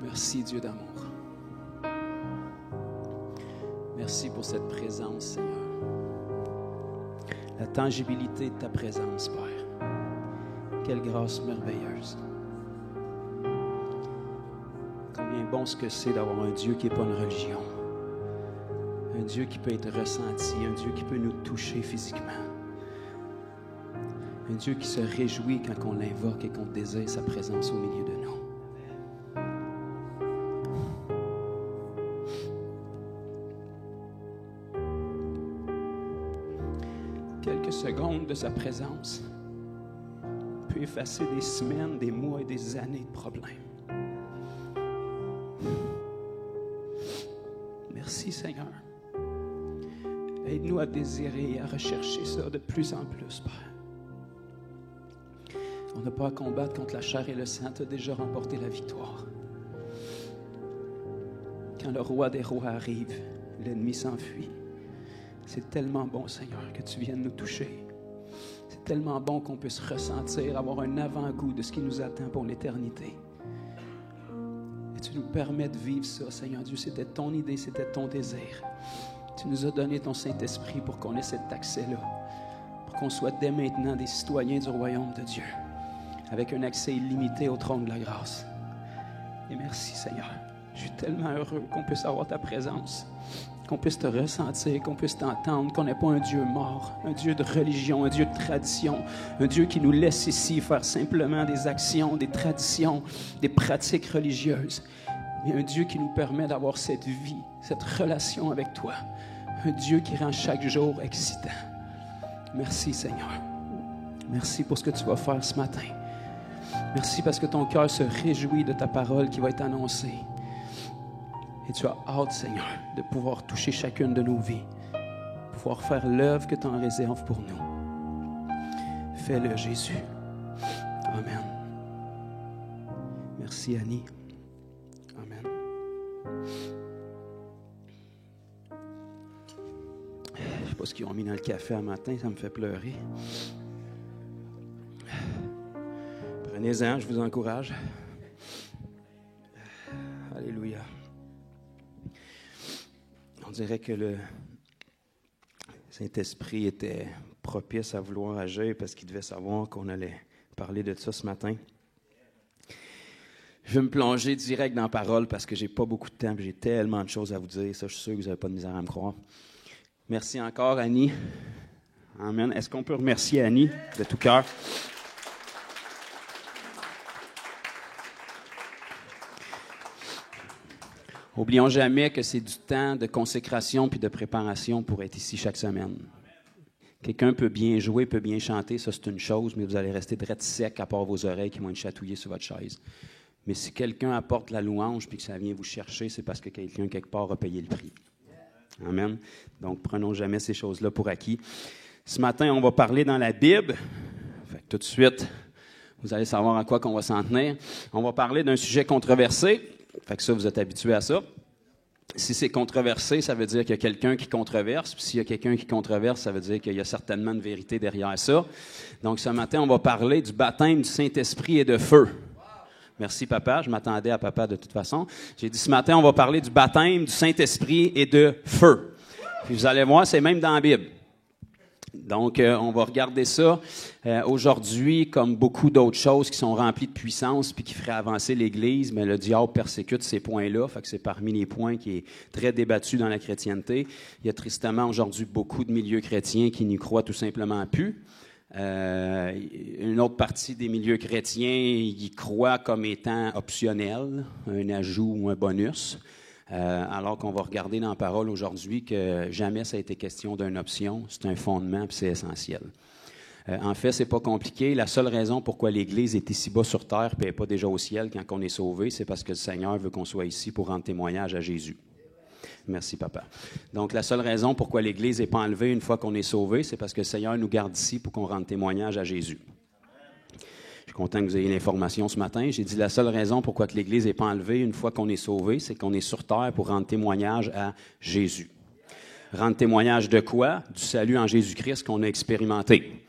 Merci, Dieu d'amour. Merci pour cette présence, Seigneur. La tangibilité de ta présence, Père. Quelle grâce merveilleuse. Combien bon ce que c'est d'avoir un Dieu qui n'est pas une religion. Un Dieu qui peut être ressenti, un Dieu qui peut nous toucher physiquement. Un Dieu qui se réjouit quand on l'invoque et qu'on désire sa présence au milieu de nous. Quelques secondes de sa présence peut effacer des semaines, des mois et des années de problèmes. Merci Seigneur. Aide-nous à désirer et à rechercher ça de plus en plus, Père. On n'a pas à combattre contre la chair et le sang, tu as déjà remporté la victoire. Quand le roi des rois arrive, l'ennemi s'enfuit. C'est tellement bon, Seigneur, que tu viennes nous toucher. C'est tellement bon qu'on puisse ressentir, avoir un avant-goût de ce qui nous attend pour l'éternité. Et tu nous permets de vivre ça, Seigneur Dieu. C'était ton idée, c'était ton désir. Tu nous as donné ton Saint-Esprit pour qu'on ait cet accès-là, pour qu'on soit dès maintenant des citoyens du royaume de Dieu, avec un accès illimité au trône de la grâce. Et merci, Seigneur. Je suis tellement heureux qu'on puisse avoir ta présence, qu'on puisse te ressentir, qu'on puisse t'entendre, qu'on n'est pas un Dieu mort, un Dieu de religion, un Dieu de tradition, un Dieu qui nous laisse ici faire simplement des actions, des traditions, des pratiques religieuses, mais un Dieu qui nous permet d'avoir cette vie, cette relation avec toi, un Dieu qui rend chaque jour excitant. Merci Seigneur. Merci pour ce que tu vas faire ce matin. Merci parce que ton cœur se réjouit de ta parole qui va être annoncée. Et tu as hâte, Seigneur, de pouvoir toucher chacune de nos vies, pouvoir faire l'œuvre que tu en réserves pour nous. Fais-le, Jésus. Amen. Merci, Annie. Amen. Je ne sais pas ce qu'ils ont mis dans le café un matin, ça me fait pleurer. Prenez-en, je vous encourage. Alléluia. On dirait que le Saint-Esprit était propice à vouloir agir parce qu'il devait savoir qu'on allait parler de ça ce matin. Je vais me plonger direct dans la parole parce que j'ai pas beaucoup de temps et j'ai tellement de choses à vous dire. Ça, je suis sûr que vous n'avez pas de misère à me croire. Merci encore, Annie. Amen. Est-ce qu'on peut remercier Annie de tout cœur? N'oublions jamais que c'est du temps de consécration puis de préparation pour être ici chaque semaine. Quelqu'un peut bien jouer, peut bien chanter, ça c'est une chose, mais vous allez rester drette sec à part vos oreilles qui vont être chatouillées sur votre chaise. Mais si quelqu'un apporte la louange puis que ça vient vous chercher, c'est parce que quelqu'un quelque part a payé le prix. Amen. Donc prenons jamais ces choses-là pour acquis. Ce matin, on va parler dans la Bible. Fait que tout de suite, vous allez savoir à quoi qu'on va s'en tenir. On va parler d'un sujet controversé. Fait que ça, vous êtes habitués à ça. Si c'est controversé, ça veut dire qu'il y a quelqu'un qui controverse. Puis s'il y a quelqu'un qui controverse, ça veut dire qu'il y a certainement une vérité derrière ça. Donc ce matin, on va parler du baptême du Saint-Esprit et de feu. Merci, papa. Je m'attendais à papa de toute façon. J'ai dit ce matin, on va parler du baptême du Saint-Esprit et de feu. Puis vous allez voir, c'est même dans la Bible. Donc, on va regarder ça aujourd'hui comme beaucoup d'autres choses qui sont remplies de puissance puis qui feraient avancer l'Église, mais le diable persécute ces points-là, fait que c'est parmi les points qui est très débattu dans la chrétienté. Il y a tristement aujourd'hui beaucoup de milieux chrétiens qui n'y croient tout simplement plus. Une autre partie des milieux chrétiens y croient comme étant optionnel, un ajout ou un bonus. Alors qu'on va regarder dans la parole aujourd'hui que jamais ça a été question d'une option, c'est un fondement puis c'est essentiel. En fait, c'est pas compliqué. La seule raison pourquoi l'Église est ici bas sur terre et n'est pas déjà au ciel quand on est sauvé, c'est parce que le Seigneur veut qu'on soit ici pour rendre témoignage à Jésus. Merci, papa. Donc, la seule raison pourquoi l'Église n'est pas enlevée une fois qu'on est sauvé, c'est parce que le Seigneur nous garde ici pour qu'on rende témoignage à Jésus. Je suis content que vous ayez l'information ce matin. J'ai dit la seule raison pourquoi que l'Église n'est pas enlevée une fois qu'on est sauvé, c'est qu'on est sur terre pour rendre témoignage à Jésus. Rendre témoignage de quoi? Du salut en Jésus-Christ qu'on a expérimenté.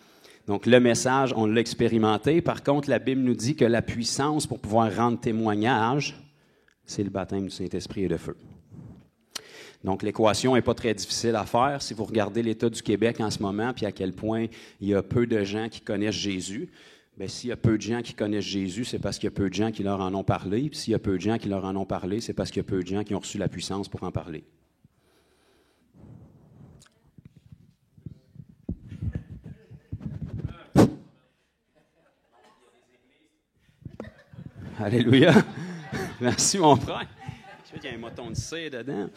Donc, le message, on l'a expérimenté. Par contre, la Bible nous dit que la puissance pour pouvoir rendre témoignage, c'est le baptême du Saint-Esprit et de feu. Donc, l'équation n'est pas très difficile à faire. Si vous regardez l'état du Québec en ce moment, puis à quel point il y a peu de gens qui connaissent Jésus, bien, s'il y a peu de gens qui connaissent Jésus, c'est parce qu'il y a peu de gens qui leur en ont parlé. Puis s'il y a peu de gens qui leur en ont parlé, c'est parce qu'il y a peu de gens qui ont reçu la puissance pour en parler. Alléluia. Merci, mon frère. Je sais qu'il y a un moton de cire dedans.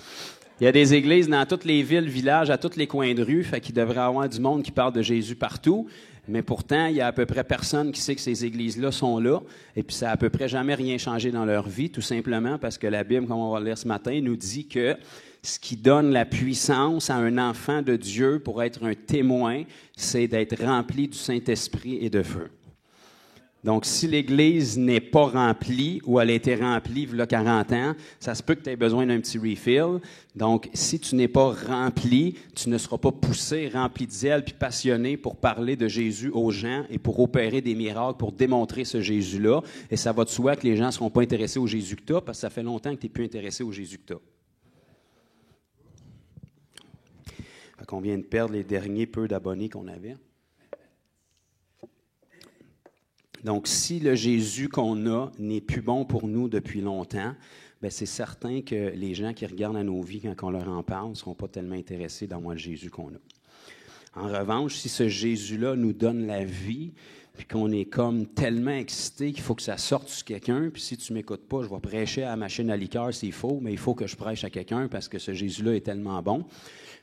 Il y a des églises dans toutes les villes, villages, à tous les coins de rue, fait qu'il devrait y avoir du monde qui parle de Jésus partout. Mais pourtant, il y a à peu près personne qui sait que ces églises-là sont là. Et puis, ça n'a à peu près jamais rien changé dans leur vie, tout simplement parce que la Bible, comme on va le lire ce matin, nous dit que ce qui donne la puissance à un enfant de Dieu pour être un témoin, c'est d'être rempli du Saint-Esprit et de feu. Donc, si l'Église n'est pas remplie ou elle a été remplie il y a 40 ans, ça se peut que tu aies besoin d'un petit refill. Donc, si tu n'es pas rempli, tu ne seras pas poussé, rempli de zèle puis passionné pour parler de Jésus aux gens et pour opérer des miracles, pour démontrer ce Jésus-là. Et ça va de soi que les gens ne seront pas intéressés au Jésus que tu as parce que ça fait longtemps que tu n'es plus intéressé au Jésus que tu as. Fait qu'on vient de perdre les derniers peu d'abonnés qu'on avait. Donc, si le Jésus qu'on a n'est plus bon pour nous depuis longtemps, bien, c'est certain que les gens qui regardent à nos vies quand on leur en parle ne seront pas tellement intéressés dans le Jésus qu'on a. En revanche, si ce Jésus-là nous donne la vie, puis qu'on est comme tellement excité qu'il faut que ça sorte sur quelqu'un, puis si tu ne m'écoutes pas, je vais prêcher à la machine à liqueur s'il faut, mais il faut que je prêche à quelqu'un parce que ce Jésus-là est tellement bon,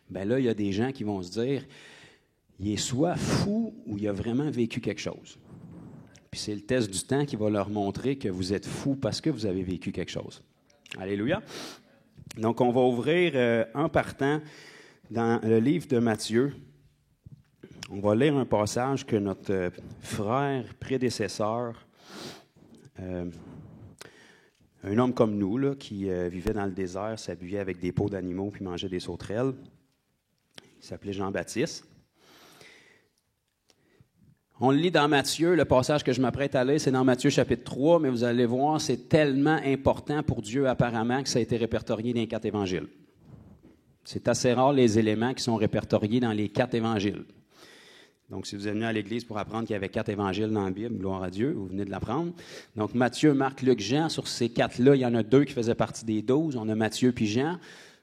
bien là, il y a des gens qui vont se dire, il est soit fou ou il a vraiment vécu quelque chose. Puis c'est le test du temps qui va leur montrer que vous êtes fous parce que vous avez vécu quelque chose. Alléluia. Donc, on va ouvrir en partant dans le livre de Matthieu. On va lire un passage que notre frère prédécesseur, un homme comme nous, là, qui vivait dans le désert, s'habillait avec des peaux d'animaux puis mangeait des sauterelles. Il s'appelait Jean-Baptiste. On le lit dans Matthieu, le passage que je m'apprête à lire, c'est dans Matthieu chapitre 3, mais vous allez voir, c'est tellement important pour Dieu apparemment que ça a été répertorié dans les 4 évangiles. C'est assez rare les éléments qui sont répertoriés dans les 4 évangiles. Donc, si vous êtes venu à l'Église pour apprendre qu'il y avait 4 évangiles dans la Bible, gloire à Dieu, vous venez de l'apprendre. Donc, Matthieu, Marc, Luc, Jean, sur ces 4-là, il y en a 2 qui faisaient partie des 12. On a Matthieu puis Jean.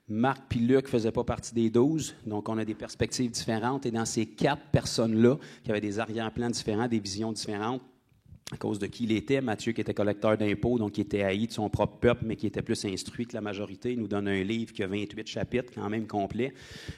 Marc puis Luc ne faisaient pas partie des 12, donc on a des perspectives différentes. Et dans ces 4 personnes-là, qui avaient des arrière-plans différents, des visions différentes, à cause de qui il était, Matthieu qui était collecteur d'impôts, donc qui était haï de son propre peuple, mais qui était plus instruit que la majorité, il nous donne un livre qui a 28 chapitres, quand même complet.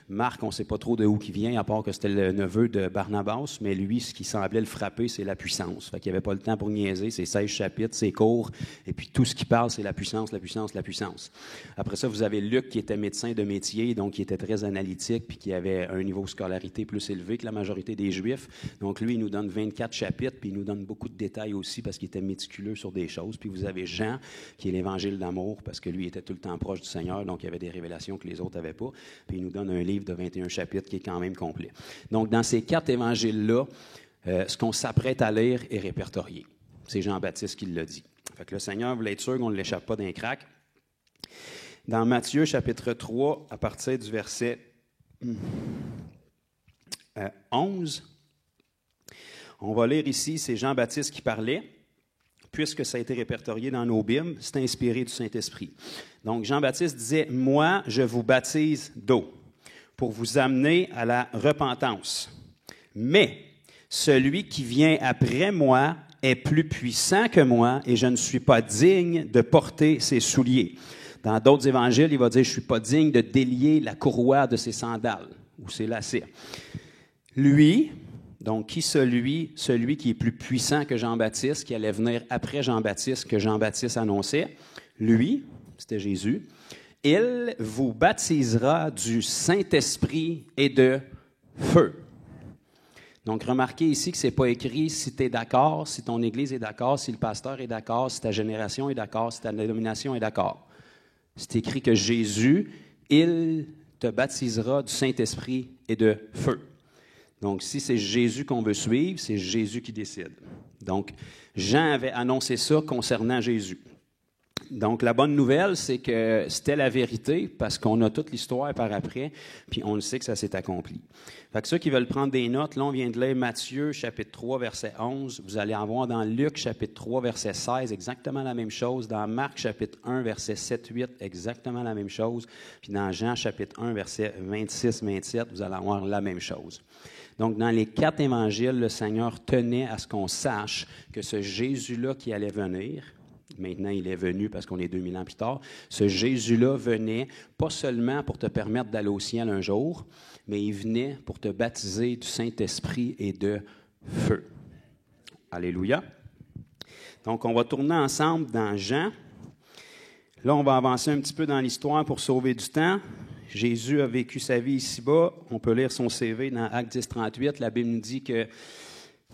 Marc, on ne sait pas trop de où il vient, à part que c'était le neveu de Barnabas, mais lui, ce qui semblait le frapper, c'est la puissance. Fait qu'il n'y avait pas le temps pour niaiser, c'est 16 chapitres, c'est court, et puis tout ce qui parle, c'est la puissance, la puissance, la puissance. Après ça, vous avez Luc qui était médecin de métier, donc qui était très analytique, puis qui avait un niveau de scolarité plus élevé que la majorité des Juifs. Donc lui, il nous donne 24 chapitres, puis il nous donne beaucoup de détails aussi parce qu'il était méticuleux sur des choses. Puis vous avez Jean, qui est l'évangile d'amour, parce que lui était tout le temps proche du Seigneur, donc il y avait des révélations que les autres n'avaient pas. Puis il nous donne un livre de 21 chapitres qui est quand même complet. Donc dans ces 4 évangiles-là, ce qu'on s'apprête à lire est répertorié. C'est Jean-Baptiste qui l'a dit. Fait que le Seigneur voulait être sûr qu'on ne l'échappe pas d'un crack. Dans Matthieu, chapitre 3, à partir du verset 11, on va lire ici, c'est Jean-Baptiste qui parlait, puisque ça a été répertorié dans nos Bibles, c'est inspiré du Saint-Esprit. Donc, Jean-Baptiste disait, « Moi, je vous baptise d'eau, pour vous amener à la repentance. Mais celui qui vient après moi est plus puissant que moi, et je ne suis pas digne de porter ses souliers. » Dans d'autres évangiles, il va dire, « Je ne suis pas digne de délier la courroie de ses sandales, ou ses lacets. » Lui... Donc, qui celui qui est plus puissant que Jean-Baptiste, qui allait venir après Jean-Baptiste, que Jean-Baptiste annonçait, lui, c'était Jésus, il vous baptisera du Saint-Esprit et de feu. Donc, remarquez ici que ce n'est pas écrit si tu es d'accord, si ton Église est d'accord, si le pasteur est d'accord, si ta génération est d'accord, si ta dénomination est d'accord. C'est écrit que Jésus, il te baptisera du Saint-Esprit et de feu. Donc, si c'est Jésus qu'on veut suivre, c'est Jésus qui décide. Donc, Jean avait annoncé ça concernant Jésus. Donc, la bonne nouvelle, c'est que c'était la vérité parce qu'on a toute l'histoire par après, puis on le sait que ça s'est accompli. Fait que ceux qui veulent prendre des notes, là, on vient de lire Matthieu, chapitre 3, verset 11. Vous allez en voir dans Luc, chapitre 3, verset 16, exactement la même chose. Dans Marc, chapitre 1, verset 7-8, exactement la même chose. Puis dans Jean, chapitre 1, verset 26-27, vous allez avoir la même chose. Donc, dans les 4 évangiles, le Seigneur tenait à ce qu'on sache que ce Jésus-là qui allait venir, maintenant il est venu parce qu'on est 2000 ans plus tard, ce Jésus-là venait pas seulement pour te permettre d'aller au ciel un jour, mais il venait pour te baptiser du Saint-Esprit et de feu. Alléluia. Donc, on va tourner ensemble dans Jean. Là, on va avancer un petit peu dans l'histoire pour sauver du temps. Jésus a vécu sa vie ici-bas. On peut lire son CV dans Actes 10-38. La Bible nous dit que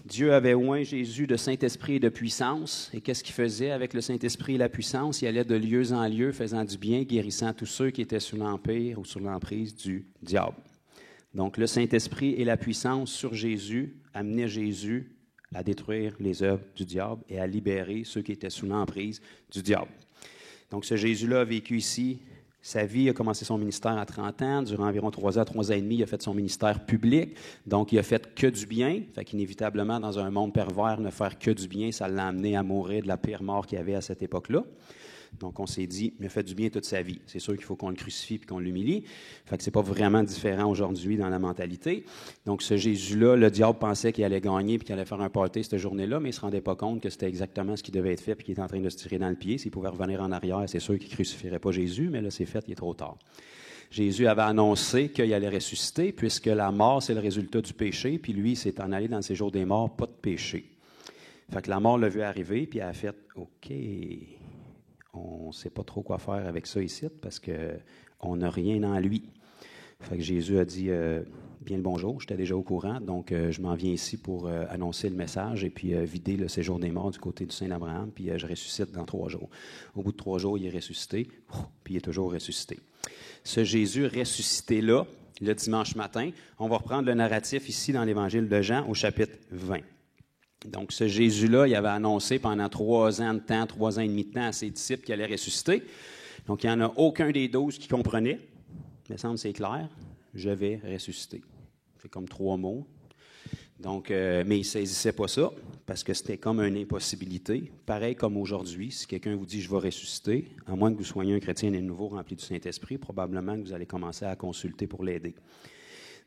Dieu avait oint Jésus de Saint-Esprit et de puissance. Et qu'est-ce qu'il faisait avec le Saint-Esprit et la puissance? Il allait de lieu en lieu, faisant du bien, guérissant tous ceux qui étaient sous l'empire ou sous l'emprise du diable. Donc, le Saint-Esprit et la puissance sur Jésus amenaient Jésus à détruire les œuvres du diable et à libérer ceux qui étaient sous l'emprise du diable. Donc, ce Jésus-là a vécu ici. Sa vie, il a commencé son ministère à 30 ans. Durant environ 3 ans, 3 ans et demi, il a fait son ministère public. Donc, il a fait que du bien. Fait qu'inévitablement, dans un monde pervers, ne faire que du bien, ça l'a amené à mourir de la pire mort qu'il y avait à cette époque-là. Donc, on s'est dit, il a fait du bien toute sa vie. C'est sûr qu'il faut qu'on le crucifie et qu'on l'humilie. Fait que c'est pas vraiment différent aujourd'hui dans la mentalité. Donc, ce Jésus-là, le diable pensait qu'il allait gagner et qu'il allait faire un party cette journée-là, mais il ne se rendait pas compte que c'était exactement ce qui devait être fait et qu'il était en train de se tirer dans le pied. S'il pouvait revenir en arrière, c'est sûr qu'il ne crucifierait pas Jésus, mais là, c'est fait, il est trop tard. Jésus avait annoncé qu'il allait ressusciter, puisque la mort, c'est le résultat du péché, puis lui, il s'est en allé dans le séjour des morts, pas de péché. Fait que la mort l'a vu arriver, puis elle a fait « OK ». On ne sait pas trop quoi faire avec ça ici parce qu'on n'a rien en lui. Fait que Jésus a dit bien le bonjour, j'étais déjà au courant, donc je m'en viens ici pour annoncer le message et puis vider le séjour des morts du côté du Saint-Abraham, puis je ressuscite dans 3 jours. Au bout de 3 jours, il est ressuscité, puis il est toujours ressuscité. Ce Jésus ressuscité-là, le dimanche matin, on va reprendre le narratif ici dans l'Évangile de Jean au chapitre 20. Donc, ce Jésus-là, il avait annoncé pendant 3 ans de temps, 3 ans et demi de temps à ses disciples qu'il allait ressusciter. Donc, il n'y en a aucun des 12 qui comprenait. Il me semble que c'est clair. Je vais ressusciter. C'est comme 3 mots. Donc, mais il ne saisissait pas ça parce que c'était comme une impossibilité. Pareil comme aujourd'hui, si quelqu'un vous dit « je vais ressusciter », à moins que vous soyez un chrétien né de nouveau rempli du Saint-Esprit, probablement que vous allez commencer à consulter pour l'aider.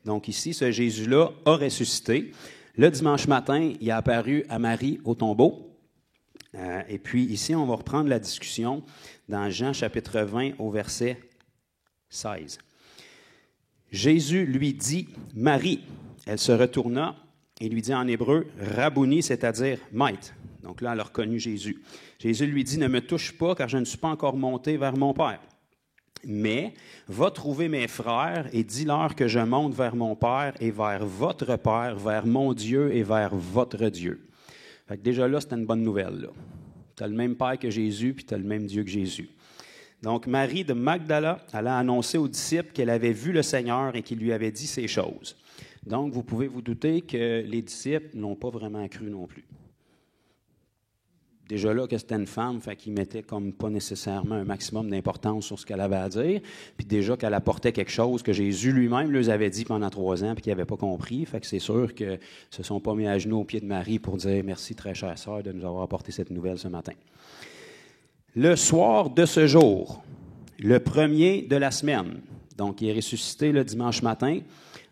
Donc, ici, ce Jésus-là a ressuscité. Le dimanche matin, il est apparu à Marie au tombeau. Et puis ici, on va reprendre la discussion dans Jean chapitre 20 au verset 16. Jésus lui dit « Marie ». Elle se retourna et lui dit en hébreu « Rabouni », c'est-à-dire « Maître ». Donc là, elle a reconnu Jésus. Jésus lui dit « Ne me touche pas, car je ne suis pas encore monté vers mon Père. Mais va trouver mes frères et dis-leur que je monte vers mon Père et vers votre Père, vers mon Dieu et vers votre Dieu. » Fait que déjà là, c'était une bonne nouvelle. Tu as le même Père que Jésus, puis tu as le même Dieu que Jésus. Donc, Marie de Magdala, elle a annoncé aux disciples qu'elle avait vu le Seigneur et qu'il lui avait dit ces choses. Donc, vous pouvez vous douter que les disciples n'ont pas vraiment cru non plus. Déjà là, que c'était une femme, fait qu'ils mettaient comme pas nécessairement un maximum d'importance sur ce qu'elle avait à dire. Puis déjà qu'elle apportait quelque chose que Jésus lui-même leur avait dit pendant 3 ans puis qu'ils n'avaient pas compris. Fait que c'est sûr qu'ils ne se sont pas mis à genoux aux pieds de Marie pour dire « Merci, très chère sœur, de nous avoir apporté cette nouvelle ce matin. » Le soir de ce jour, le 1er de la semaine, donc il est ressuscité le dimanche matin.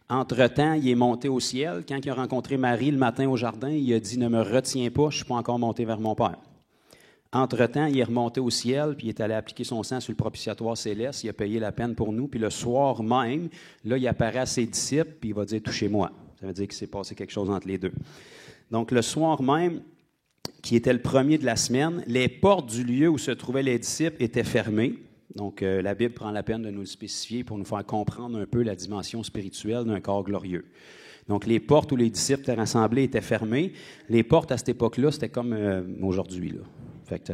Entre-temps, il est monté au ciel. Quand il a rencontré Marie le matin au jardin, il a dit « Ne me retiens pas, je ne suis pas encore monté vers mon Père. » Entre-temps, il est remonté au ciel, puis il est allé appliquer son sang sur le propitiatoire céleste. Il a payé la peine pour nous. Puis le soir même, là, il apparaît à ses disciples, puis il va dire « Touchez-moi ». Ça veut dire qu'il s'est passé quelque chose entre les deux. Donc, le soir même, qui était le 1er de la semaine, les portes du lieu où se trouvaient les disciples étaient fermées. Donc, la Bible prend la peine de nous le spécifier pour nous faire comprendre un peu la dimension spirituelle d'un corps glorieux. Donc, les portes où les disciples étaient rassemblés étaient fermées. Les portes, à cette époque-là, c'était comme aujourd'hui, là. Fait que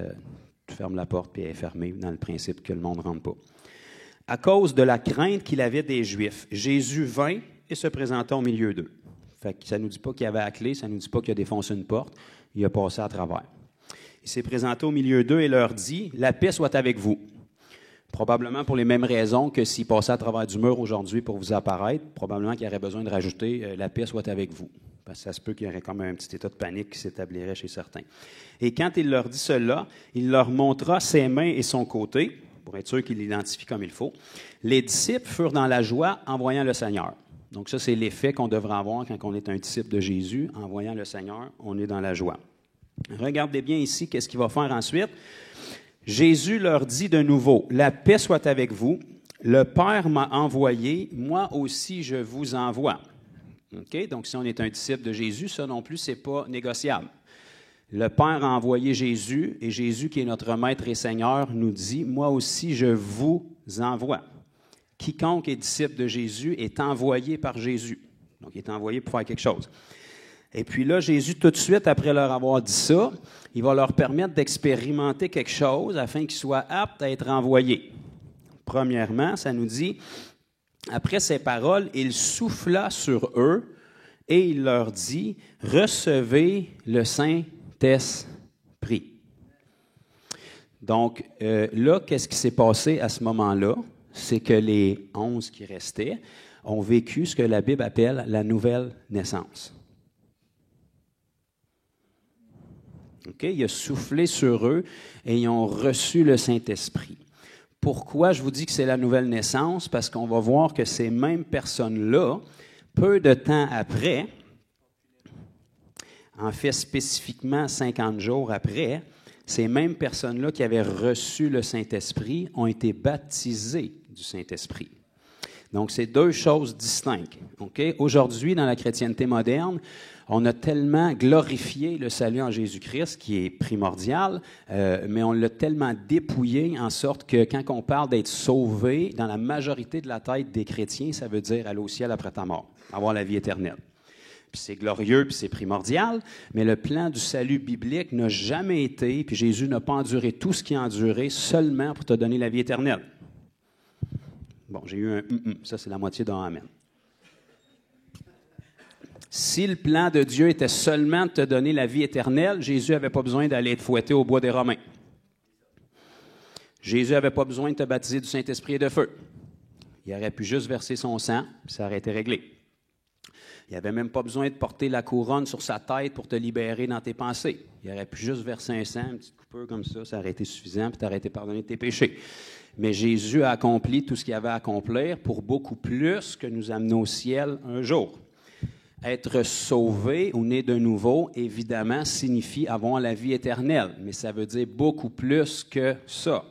tu fermes la porte, puis elle est fermée, dans le principe que le monde ne rentre pas. À cause de la crainte qu'il avait des Juifs, Jésus vint et se présenta au milieu d'eux. Fait que ça ne nous dit pas qu'il y avait la clé, ça ne nous dit pas qu'il a défoncé une porte, il a passé à travers. Il s'est présenté au milieu d'eux et leur dit, « La paix soit avec vous. » Probablement pour les mêmes raisons que s'il passait à travers du mur aujourd'hui pour vous apparaître, probablement qu'il aurait besoin de rajouter « La paix soit avec vous ». Parce que ça se peut qu'il y aurait comme un petit état de panique qui s'établirait chez certains. Et quand il leur dit cela, il leur montra ses mains et son côté, pour être sûr qu'il l'identifie comme il faut. Les disciples furent dans la joie en voyant le Seigneur. Donc ça, c'est l'effet qu'on devrait avoir quand on est un disciple de Jésus. En voyant le Seigneur, on est dans la joie. Regardez bien ici, qu'est-ce qu'il va faire ensuite. Jésus leur dit de nouveau, « La paix soit avec vous. Le Père m'a envoyé, moi aussi je vous envoie. » Okay? Donc, si on est un disciple de Jésus, ça non plus, ce n'est pas négociable. Le Père a envoyé Jésus, et Jésus, qui est notre Maître et Seigneur, nous dit, « Moi aussi, je vous envoie. » Quiconque est disciple de Jésus est envoyé par Jésus. Donc, il est envoyé pour faire quelque chose. Et puis là, Jésus, tout de suite, après leur avoir dit ça, il va leur permettre d'expérimenter quelque chose afin qu'ils soient aptes à être envoyés. Premièrement, ça nous dit... Après ces paroles, il souffla sur eux et il leur dit, « Recevez le Saint-Esprit. » Donc là, qu'est-ce qui s'est passé à ce moment-là? C'est que les 11 qui restaient ont vécu ce que la Bible appelle la nouvelle naissance. Okay? Il a soufflé sur eux et ils ont reçu le Saint-Esprit. Pourquoi je vous dis que c'est la nouvelle naissance? Parce qu'on va voir que ces mêmes personnes-là, peu de temps après, en fait spécifiquement 50 jours après, ces mêmes personnes-là qui avaient reçu le Saint-Esprit ont été baptisées du Saint-Esprit. Donc, c'est deux choses distinctes. Okay? Aujourd'hui, dans la chrétienté moderne, on a tellement glorifié le salut en Jésus-Christ, qui est primordial, mais on l'a tellement dépouillé en sorte que quand on parle d'être sauvé, dans la majorité de la tête des chrétiens, ça veut dire aller au ciel après ta mort, avoir la vie éternelle. Puis c'est glorieux, puis c'est primordial, mais le plan du salut biblique n'a jamais été, puis Jésus n'a pas enduré tout ce qu'il a enduré seulement pour te donner la vie éternelle. Bon, j'ai eu un « ça c'est la moitié d'un « amen ». Si le plan de Dieu était seulement de te donner la vie éternelle, Jésus n'avait pas besoin d'aller être fouetté au bois des Romains. Jésus n'avait pas besoin de te baptiser du Saint-Esprit et de feu. Il aurait pu juste verser son sang, puis ça aurait été réglé. Il n'avait même pas besoin de porter la couronne sur sa tête pour te libérer dans tes pensées. Il aurait pu juste verser un sang, une petite coupure comme ça aurait été suffisant, puis tu aurais été pardonné de tes péchés. Mais Jésus a accompli tout ce qu'il avait à accomplir pour beaucoup plus que nous amener au ciel un jour. Être sauvé ou né de nouveau, évidemment, signifie avoir la vie éternelle, mais ça veut dire beaucoup plus que ça.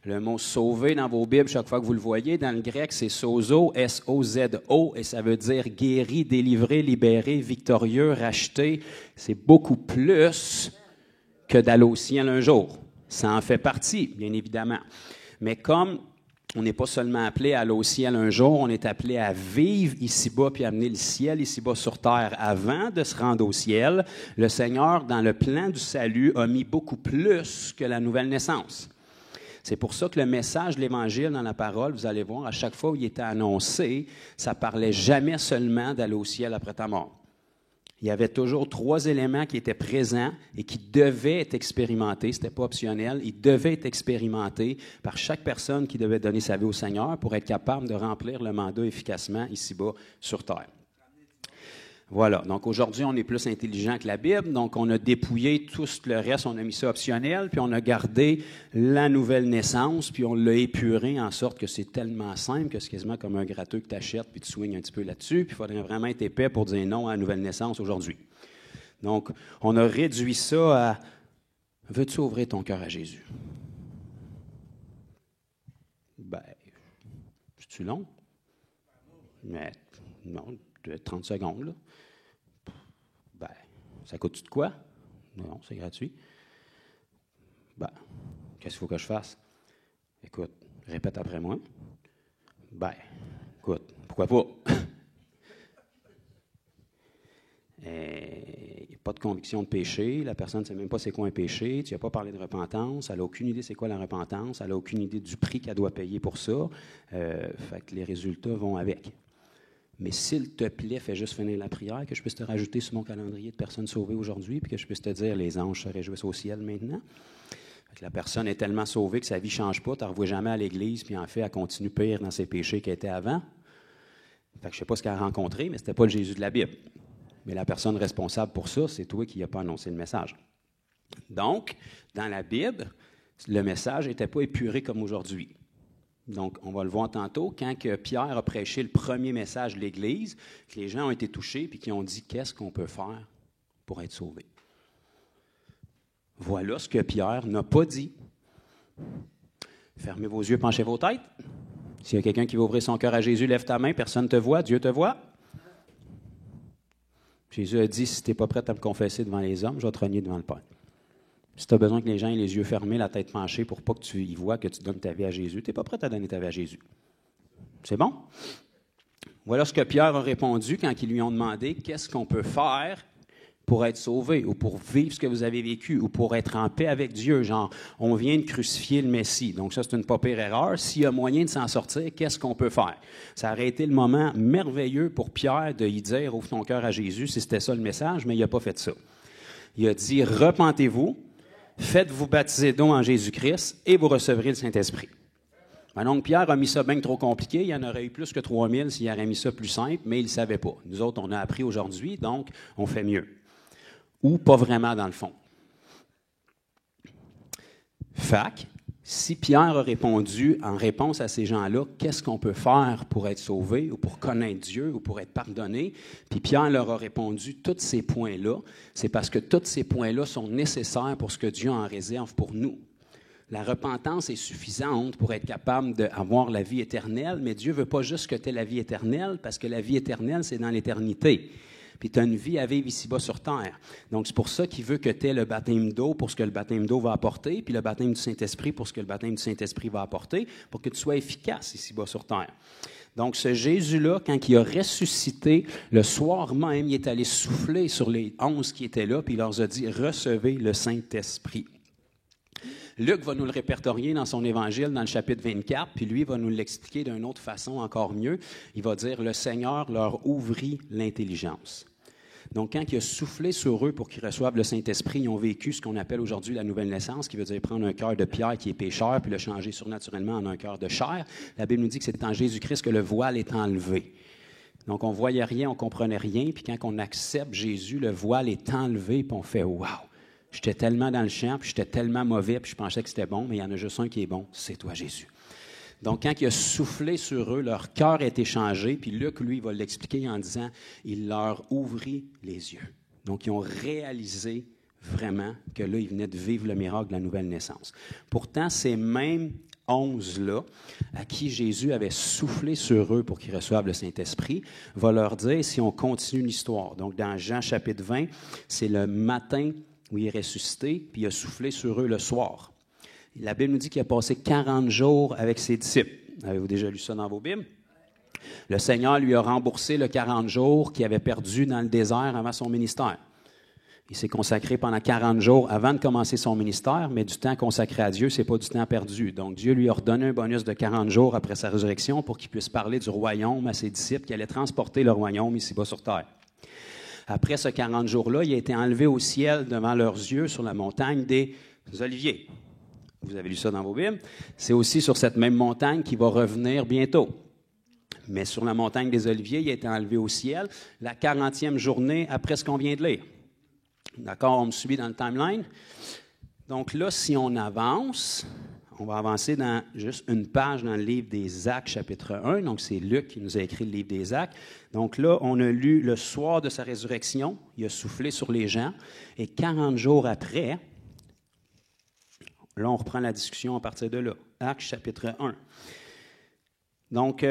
Le mot « sauver » dans vos Bibles, chaque fois que vous le voyez, dans le grec, c'est « sozo », S-O-Z-O, et ça veut dire guéri, délivré, libéré, victorieux, racheté. C'est beaucoup plus que d'aller au ciel un jour. Ça en fait partie, bien évidemment. Mais comme on n'est pas seulement appelé à aller au ciel un jour, on est appelé à vivre ici-bas puis amener le ciel ici-bas sur terre avant de se rendre au ciel. Le Seigneur, dans le plan du salut, a mis beaucoup plus que la nouvelle naissance. C'est pour ça que le message de l'Évangile dans la parole, vous allez voir, à chaque fois où il était annoncé, ça parlait jamais seulement d'aller au ciel après ta mort. Il y avait toujours 3 éléments qui étaient présents et qui devaient être expérimentés. Ce n'était pas optionnel. Ils devaient être expérimentés par chaque personne qui devait donner sa vie au Seigneur pour être capable de remplir le mandat efficacement ici-bas sur terre. Voilà. Donc, aujourd'hui, on est plus intelligent que la Bible. Donc, on a dépouillé tout le reste. On a mis ça optionnel. Puis, on a gardé la nouvelle naissance. Puis, on l'a épuré en sorte que c'est tellement simple que c'est quasiment comme un gratteux que tu achètes puis tu swings un petit peu là-dessus. Puis, il faudrait vraiment être épais pour dire non à la nouvelle naissance aujourd'hui. Donc, on a réduit ça à « Veux-tu ouvrir ton cœur à Jésus? » Ben, c'est-tu long? Mais non, 30 secondes, là. Ben, ça coûte-tu de quoi? Non, c'est gratuit. Ben, qu'est-ce qu'il faut que je fasse? Écoute, répète après moi. Ben, écoute, pourquoi pas? Il n'y a pas de conviction de péché. La personne ne sait même pas c'est quoi un péché. Tu n'as pas parlé de repentance. Elle n'a aucune idée c'est quoi la repentance. Elle n'a aucune idée du prix qu'elle doit payer pour ça. Fait que les résultats vont avec. Mais s'il te plaît, fais juste finir la prière, que je puisse te rajouter sur mon calendrier de personnes sauvées aujourd'hui, puis que je puisse te dire, les anges se réjouissent au ciel maintenant. Fait que la personne est tellement sauvée que sa vie ne change pas, tu ne la revois jamais à l'église, puis en fait, elle continue pire dans ses péchés qu'elle était avant. Fait que je ne sais pas ce qu'elle a rencontré, mais ce n'était pas le Jésus de la Bible. Mais la personne responsable pour ça, c'est toi qui n'as pas annoncé le message. Donc, dans la Bible, le message n'était pas épuré comme aujourd'hui. Donc, on va le voir tantôt, quand que Pierre a prêché le premier message de l'Église, que les gens ont été touchés et qui ont dit « Qu'est-ce qu'on peut faire pour être sauvé? » Voilà ce que Pierre n'a pas dit. Fermez vos yeux, penchez vos têtes. S'il y a quelqu'un qui veut ouvrir son cœur à Jésus, lève ta main, personne ne te voit, Dieu te voit. Jésus a dit « Si tu n'es pas prêt à me confesser devant les hommes, je vais te renier devant le Père. » Si tu as besoin que les gens aient les yeux fermés, la tête penchée pour pas que tu y vois que tu donnes ta vie à Jésus, tu n'es pas prêt à donner ta vie à Jésus. C'est bon? Voilà ce que Pierre a répondu quand ils lui ont demandé qu'est-ce qu'on peut faire pour être sauvé ou pour vivre ce que vous avez vécu ou pour être en paix avec Dieu. Genre, on vient de crucifier le Messie. Donc ça, c'est une pas pire erreur. S'il y a moyen de s'en sortir, qu'est-ce qu'on peut faire? Ça aurait été le moment merveilleux pour Pierre de y dire « Ouvre ton cœur à Jésus » si c'était ça le message, mais il n'a pas fait ça. Il a dit « Repentez-vous. Faites-vous baptiser d'eau en Jésus-Christ et vous recevrez le Saint-Esprit. » Donc, Pierre a mis ça bien trop compliqué. Il y en aurait eu plus que 3000 s'il aurait mis ça plus simple, mais il ne savait pas. Nous autres, on a appris aujourd'hui, donc on fait mieux. Ou pas vraiment dans le fond. Fac, si Pierre a répondu en réponse à ces gens-là, qu'est-ce qu'on peut faire pour être sauvé ou pour connaître Dieu ou pour être pardonné, puis Pierre leur a répondu tous ces points-là, c'est parce que tous ces points-là sont nécessaires pour ce que Dieu en réserve pour nous. La repentance est suffisante pour être capable d'avoir la vie éternelle, mais Dieu ne veut pas juste que tu aies la vie éternelle, parce que la vie éternelle, c'est dans l'éternité. Puis tu as une vie à vivre ici-bas sur terre. Donc, c'est pour ça qu'il veut que tu aies le baptême d'eau pour ce que le baptême d'eau va apporter, puis le baptême du Saint-Esprit pour ce que le baptême du Saint-Esprit va apporter, pour que tu sois efficace ici-bas sur terre. Donc, ce Jésus-là, quand il a ressuscité, le soir même, il est allé souffler sur les 11 qui étaient là, puis il leur a dit « Recevez le Saint-Esprit ». Luc va nous le répertorier dans son évangile, dans le chapitre 24, puis lui va nous l'expliquer d'une autre façon encore mieux. Il va dire « Le Seigneur leur ouvrit l'intelligence ». Donc, quand il a soufflé sur eux pour qu'ils reçoivent le Saint-Esprit, ils ont vécu ce qu'on appelle aujourd'hui la nouvelle naissance, qui veut dire prendre un cœur de pierre qui est pécheur, puis le changer surnaturellement en un cœur de chair. La Bible nous dit que c'est en Jésus-Christ que le voile est enlevé. Donc, on ne voyait rien, on ne comprenait rien, puis quand on accepte Jésus, le voile est enlevé, puis on fait « Wow! » J'étais tellement dans le champ, puis j'étais tellement mauvais, puis je pensais que c'était bon, mais il y en a juste un qui est bon, c'est toi, Jésus. Donc, quand il a soufflé sur eux, leur cœur a été changé, puis Luc, lui, va l'expliquer en disant, il leur ouvrit les yeux. Donc, ils ont réalisé vraiment que là, ils venaient de vivre le miracle de la nouvelle naissance. Pourtant, ces mêmes 11-là, à qui Jésus avait soufflé sur eux pour qu'ils reçoivent le Saint-Esprit, va leur dire, si on continue l'histoire. Donc, dans Jean chapitre 20, c'est le matin où il est ressuscité, puis il a soufflé sur eux le soir. La Bible nous dit qu'il a passé 40 jours avec ses disciples. Avez-vous déjà lu ça dans vos Bibles? Le Seigneur lui a remboursé le 40 jours qu'il avait perdu dans le désert avant son ministère. Il s'est consacré pendant 40 jours avant de commencer son ministère, mais du temps consacré à Dieu, ce n'est pas du temps perdu. Donc, Dieu lui a redonné un bonus de 40 jours après sa résurrection pour qu'il puisse parler du royaume à ses disciples qui allaient transporter le royaume ici-bas sur terre. Après ce 40 jours-là, il a été enlevé au ciel devant leurs yeux sur la montagne des Oliviers. Vous avez lu ça dans vos Bibles. C'est aussi sur cette même montagne qu'il va revenir bientôt. Mais sur la montagne des Oliviers, il a été enlevé au ciel la 40e journée après ce qu'on vient de lire. D'accord, on me suit dans le timeline. Donc là, si on avance, on va avancer dans juste une page dans le livre des Actes, chapitre 1. Donc, c'est Luc qui nous a écrit le livre des Actes. Donc là, on a lu le soir de sa résurrection. Il a soufflé sur les gens. Et 40 jours après, là, on reprend la discussion à partir de là. Actes, chapitre 1. Donc,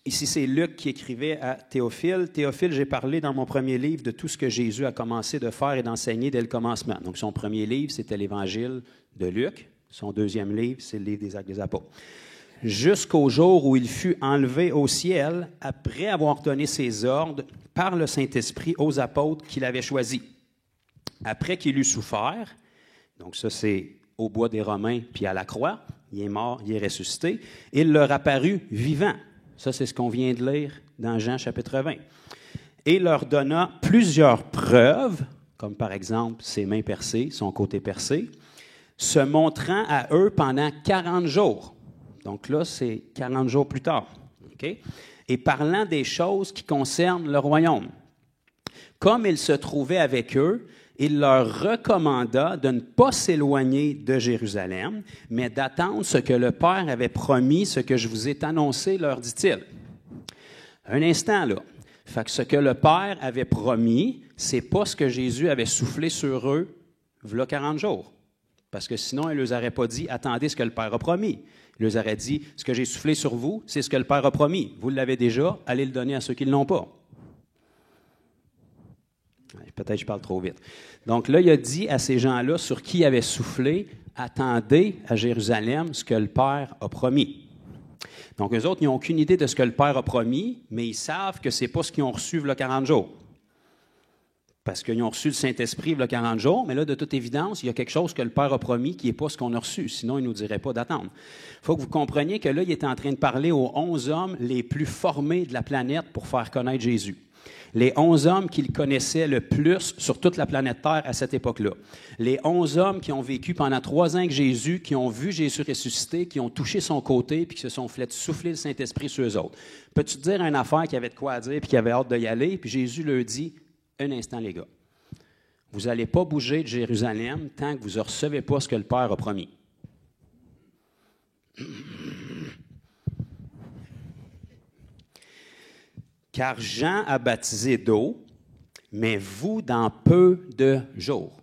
ici, c'est Luc qui écrivait à Théophile. Théophile, j'ai parlé dans mon premier livre de tout ce que Jésus a commencé de faire et d'enseigner dès le commencement. Donc, son premier livre, c'était l'Évangile de Luc. Son deuxième livre, c'est le livre des Actes des Apôtres. Jusqu'au jour où il fut enlevé au ciel, après avoir donné ses ordres par le Saint-Esprit aux apôtres qu'il avait choisis. Après qu'il eut souffert, donc ça c'est au bois des Romains puis à la croix, il est mort, il est ressuscité, il leur apparut vivant. Ça, c'est ce qu'on vient de lire dans Jean chapitre 20. Et leur donna plusieurs preuves, comme par exemple ses mains percées, son côté percé, se montrant à eux pendant 40 jours. Donc là, c'est 40 jours plus tard. Okay? Et parlant des choses qui concernent le royaume. Comme il se trouvait avec eux, il leur recommanda de ne pas s'éloigner de Jérusalem, mais d'attendre ce que le Père avait promis, ce que je vous ai annoncé, leur dit-il. Un instant, là. Fait que ce que le Père avait promis, c'est pas ce que Jésus avait soufflé sur eux, v'là 40 jours. Parce que sinon, il ne leur aurait pas dit, attendez ce que le Père a promis. Il leur aurait dit, ce que j'ai soufflé sur vous, c'est ce que le Père a promis. Vous l'avez déjà, allez le donner à ceux qui ne l'ont pas. Peut-être que je parle trop vite. Donc là, il a dit à ces gens-là sur qui il avait soufflé, attendez à Jérusalem ce que le Père a promis. Donc eux autres, ils n'ont aucune idée de ce que le Père a promis, mais ils savent que ce n'est pas ce qu'ils ont reçu il y a 40 jours. Parce qu'ils ont reçu le Saint-Esprit il y a 40 jours, mais là, de toute évidence, il y a quelque chose que le Père a promis qui n'est pas ce qu'on a reçu. Sinon, il ne nous dirait pas d'attendre. Il faut que vous compreniez que là, il est en train de parler aux 11 hommes les plus formés de la planète pour faire connaître Jésus. Les 11 hommes qu'il connaissait le plus sur toute la planète Terre à cette époque-là. Les 11 hommes qui ont vécu pendant 3 ans avec Jésus, qui ont vu Jésus ressusciter, qui ont touché son côté, puis qui se sont fait souffler le Saint-Esprit sur eux autres. Peux-tu te dire une affaire qui avait de quoi à dire, puis qui avait hâte d'y aller, puis Jésus leur dit, un instant les gars, vous n'allez pas bouger de Jérusalem tant que vous ne recevez pas ce que le Père a promis. Car Jean a baptisé d'eau, mais vous dans peu de jours,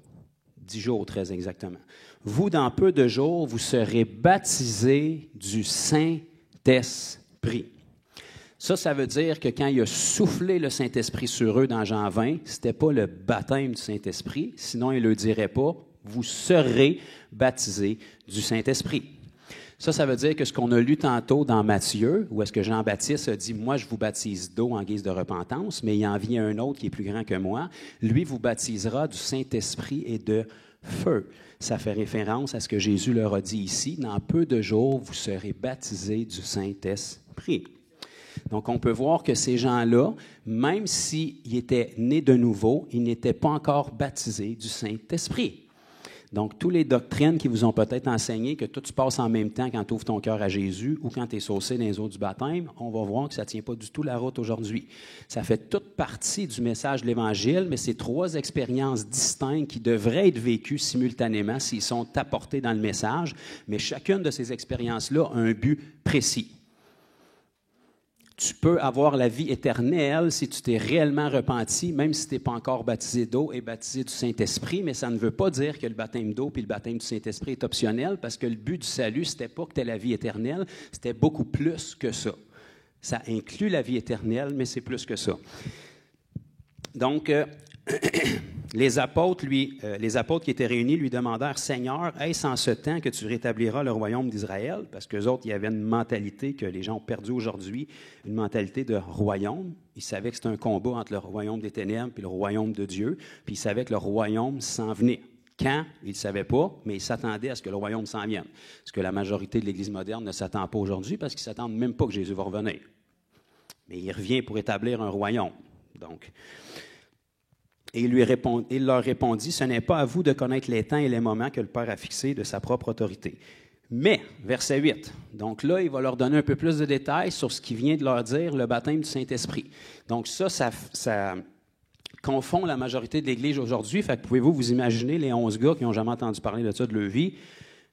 10 jours très exactement, vous dans peu de jours, vous serez baptisés du Saint-Esprit. Ça veut dire que quand il a soufflé le Saint-Esprit sur eux dans Jean 20, ce n'était pas le baptême du Saint-Esprit, sinon il ne le dirait pas, vous serez baptisés du Saint-Esprit. Ça veut dire que ce qu'on a lu tantôt dans Matthieu, où est-ce que Jean-Baptiste a dit « Moi, je vous baptise d'eau en guise de repentance, mais il en vient un autre qui est plus grand que moi. Lui vous baptisera du Saint-Esprit et de feu. » Ça fait référence à ce que Jésus leur a dit ici. « Dans peu de jours, vous serez baptisés du Saint-Esprit. » Donc, on peut voir que ces gens-là, même s'ils étaient nés de nouveau, ils n'étaient pas encore baptisés du Saint-Esprit. Donc, toutes les doctrines qui vous ont peut-être enseigné que tout se passe en même temps quand tu ouvres ton cœur à Jésus ou quand tu es saucé dans les eaux du baptême, on va voir que ça ne tient pas du tout la route aujourd'hui. Ça fait toute partie du message de l'Évangile, mais c'est 3 expériences distinctes qui devraient être vécues simultanément s'ils sont apportés dans le message, mais chacune de ces expériences-là a un but précis. Tu peux avoir la vie éternelle si tu t'es réellement repenti, même si tu n'es pas encore baptisé d'eau et baptisé du Saint-Esprit, mais ça ne veut pas dire que le baptême d'eau puis le baptême du Saint-Esprit est optionnel, parce que le but du salut, ce n'était pas que tu aies la vie éternelle, c'était beaucoup plus que ça. Ça inclut la vie éternelle, mais c'est plus que ça. Donc, les apôtres qui étaient réunis lui demandèrent, « Seigneur, est-ce en ce temps que tu rétabliras le royaume d'Israël? » Parce qu'eux autres, il y avait une mentalité que les gens ont perdue aujourd'hui, une mentalité de royaume. Ils savaient que c'était un combat entre le royaume des ténèbres et le royaume de Dieu, puis ils savaient que le royaume s'en venait. Quand? Ils ne savaient pas, mais ils s'attendaient à ce que le royaume s'en vienne. Ce que la majorité de l'Église moderne ne s'attend pas aujourd'hui, parce qu'ils ne s'attendent même pas que Jésus va revenir. Mais il revient pour établir un royaume. Donc... Et il leur répondit, « Ce n'est pas à vous de connaître les temps et les moments que le Père a fixés de sa propre autorité. » Mais, verset 8, donc là, il va leur donner un peu plus de détails sur ce qu'il vient de leur dire, le baptême du Saint-Esprit. Donc ça confond la majorité de l'Église aujourd'hui. Fait que pouvez-vous vous imaginer les 11 gars qui n'ont jamais entendu parler de ça de leur vie,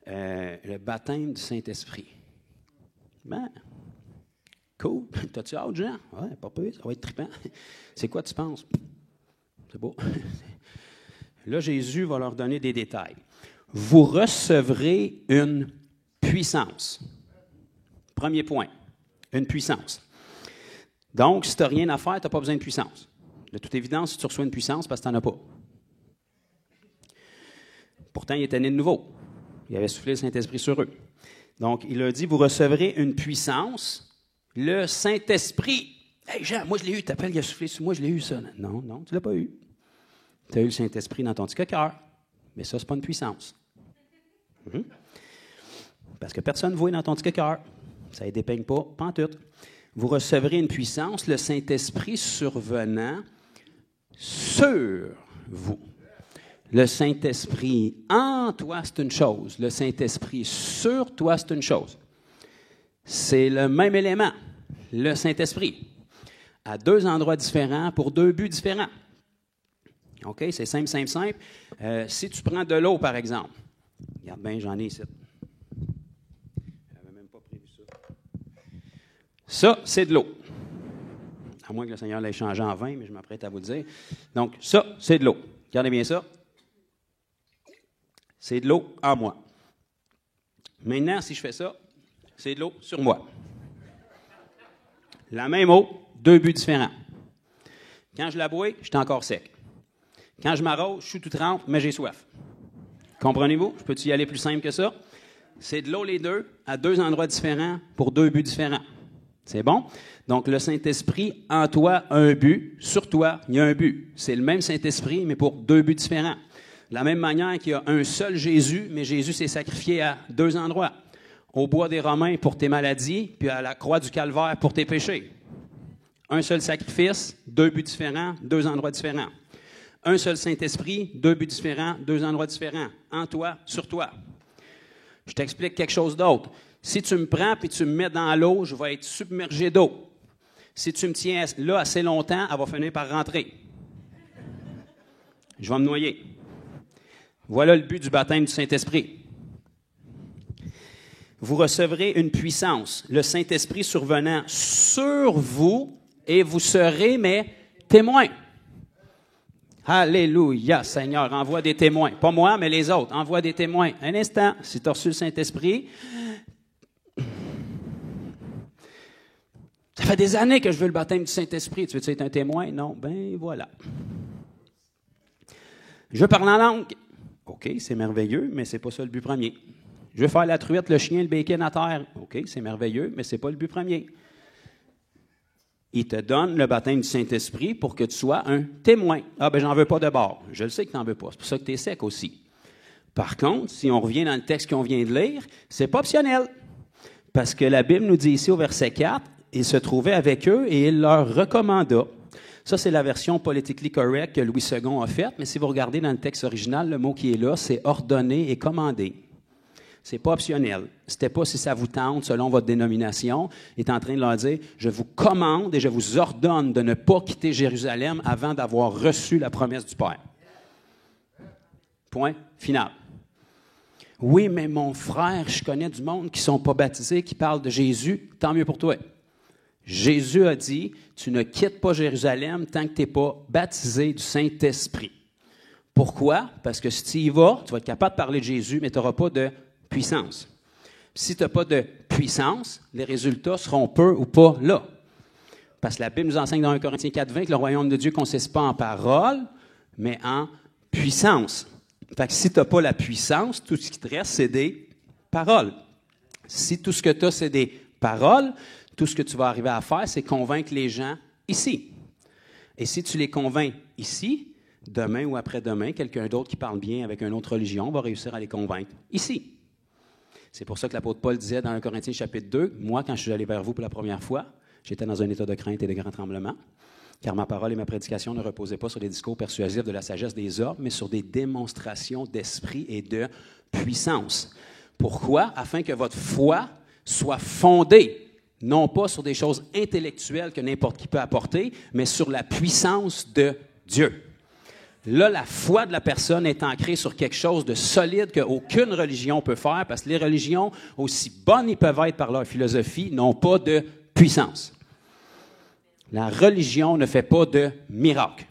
le baptême du Saint-Esprit. Ben, cool. T'as-tu hâte, Jean? Ouais, pas peu, ça va être trippant. C'est quoi tu penses? C'est beau. Là, Jésus va leur donner des détails. Vous recevrez une puissance. Premier point, une puissance. Donc, si tu n'as rien à faire, tu n'as pas besoin de puissance. De toute évidence, si tu reçois une puissance, parce que tu n'en as pas. Pourtant, il était né de nouveau. Il avait soufflé le Saint-Esprit sur eux. Donc, il leur dit, vous recevrez une puissance, le Saint-Esprit. Hey Jean, moi je l'ai eu, t'appelles, il a soufflé sur moi, je l'ai eu ça. Non, tu ne l'as pas eu. Tu as eu le Saint-Esprit dans ton petit cœur, mais ça, ce n'est pas une puissance. Parce que personne ne voit dans ton petit cœur. Ça ne dépeigne pas, pantoute. Vous recevrez une puissance, le Saint-Esprit survenant sur vous. Le Saint-Esprit en toi, c'est une chose. Le Saint-Esprit sur toi, c'est une chose. C'est le même élément, le Saint-Esprit, à deux endroits différents pour deux buts différents. OK? C'est simple, simple, simple. Si tu prends de l'eau, par exemple, regarde bien, j'en ai ici. Je n'avais même pas prévu ça. Ça, c'est de l'eau. À moins que le Seigneur l'ait changé en vin, mais je m'apprête à vous le dire. Donc, ça, c'est de l'eau. Regardez bien ça. C'est de l'eau en moi. Maintenant, si je fais ça, c'est de l'eau sur moi. La même eau, deux buts différents. Quand je la bois, je suis encore sec. Quand je m'arrose, je suis tout trempe, mais j'ai soif. Comprenez-vous? Je peux-tu y aller plus simple que ça? C'est de l'eau les deux, à deux endroits différents, pour deux buts différents. C'est bon? Donc, le Saint-Esprit, en toi, a un but. Sur toi, il y a un but. C'est le même Saint-Esprit, mais pour deux buts différents. De la même manière qu'il y a un seul Jésus, mais Jésus s'est sacrifié à deux endroits. Au bois des Romains pour tes maladies, puis à la croix du Calvaire pour tes péchés. Un seul sacrifice, deux buts différents, deux endroits différents. Un seul Saint-Esprit, deux buts différents, deux endroits différents. En toi, sur toi. Je t'explique quelque chose d'autre. Si tu me prends et tu me mets dans l'eau, je vais être submergé d'eau. Si tu me tiens là assez longtemps, elle va finir par rentrer. Je vais me noyer. Voilà le but du baptême du Saint-Esprit. Vous recevrez une puissance, le Saint-Esprit survenant sur vous, et vous serez mes témoins. Alléluia, Seigneur, envoie des témoins. Pas moi, mais les autres, envoie des témoins. Un instant, si tu as reçu le Saint-Esprit, ça fait des années que je veux le baptême du Saint-Esprit. Tu veux être un témoin? Non, ben voilà. Je parle en langue. OK, c'est merveilleux, mais c'est pas ça le but premier. Je veux faire la truite, le chien, le bacon à terre. OK, c'est merveilleux, mais c'est pas le but premier. Il te donne le baptême du Saint-Esprit pour que tu sois un témoin. Ah, ben j'en veux pas de bord. Je le sais que tu n'en veux pas. C'est pour ça que tu es sec aussi. Par contre, si on revient dans le texte qu'on vient de lire, c'est pas optionnel. Parce que la Bible nous dit ici au verset 4, il se trouvait avec eux et il leur recommanda. Ça, c'est la version politically correct que Louis II a faite, mais si vous regardez dans le texte original, le mot qui est là, c'est ordonner et commander. C'est pas optionnel. C'était pas si ça vous tente, selon votre dénomination. Il est en train de leur dire, je vous commande et je vous ordonne de ne pas quitter Jérusalem avant d'avoir reçu la promesse du Père. Point final. Oui, mais mon frère, je connais du monde qui ne sont pas baptisés, qui parlent de Jésus, tant mieux pour toi. Jésus a dit, tu ne quittes pas Jérusalem tant que tu n'es pas baptisé du Saint-Esprit. Pourquoi? Parce que si tu y vas, tu vas être capable de parler de Jésus, mais tu n'auras pas de puissance. Si tu n'as pas de puissance, les résultats seront peu ou pas là. Parce que la Bible nous enseigne dans 1 Corinthiens 4,20 que le royaume de Dieu ne consiste pas en parole, mais en puissance. Fait que si tu n'as pas la puissance, tout ce qui te reste, c'est des paroles. Si tout ce que tu as, c'est des paroles, tout ce que tu vas arriver à faire, c'est convaincre les gens ici. Et si tu les convaincs ici, demain ou après-demain, quelqu'un d'autre qui parle bien avec une autre religion va réussir à les convaincre ici. C'est pour ça que l'apôtre Paul disait dans 1 Corinthiens chapitre 2, « Moi, quand je suis allé vers vous pour la première fois, j'étais dans un état de crainte et de grand tremblement, car ma parole et ma prédication ne reposaient pas sur des discours persuasifs de la sagesse des hommes, mais sur des démonstrations d'esprit et de puissance. » Pourquoi? Afin que votre foi soit fondée, non pas sur des choses intellectuelles que n'importe qui peut apporter, mais sur la puissance de Dieu. Là, la foi de la personne est ancrée sur quelque chose de solide qu'aucune religion peut faire, parce que les religions, aussi bonnes ils peuvent être par leur philosophie, n'ont pas de puissance. La religion ne fait pas de miracle.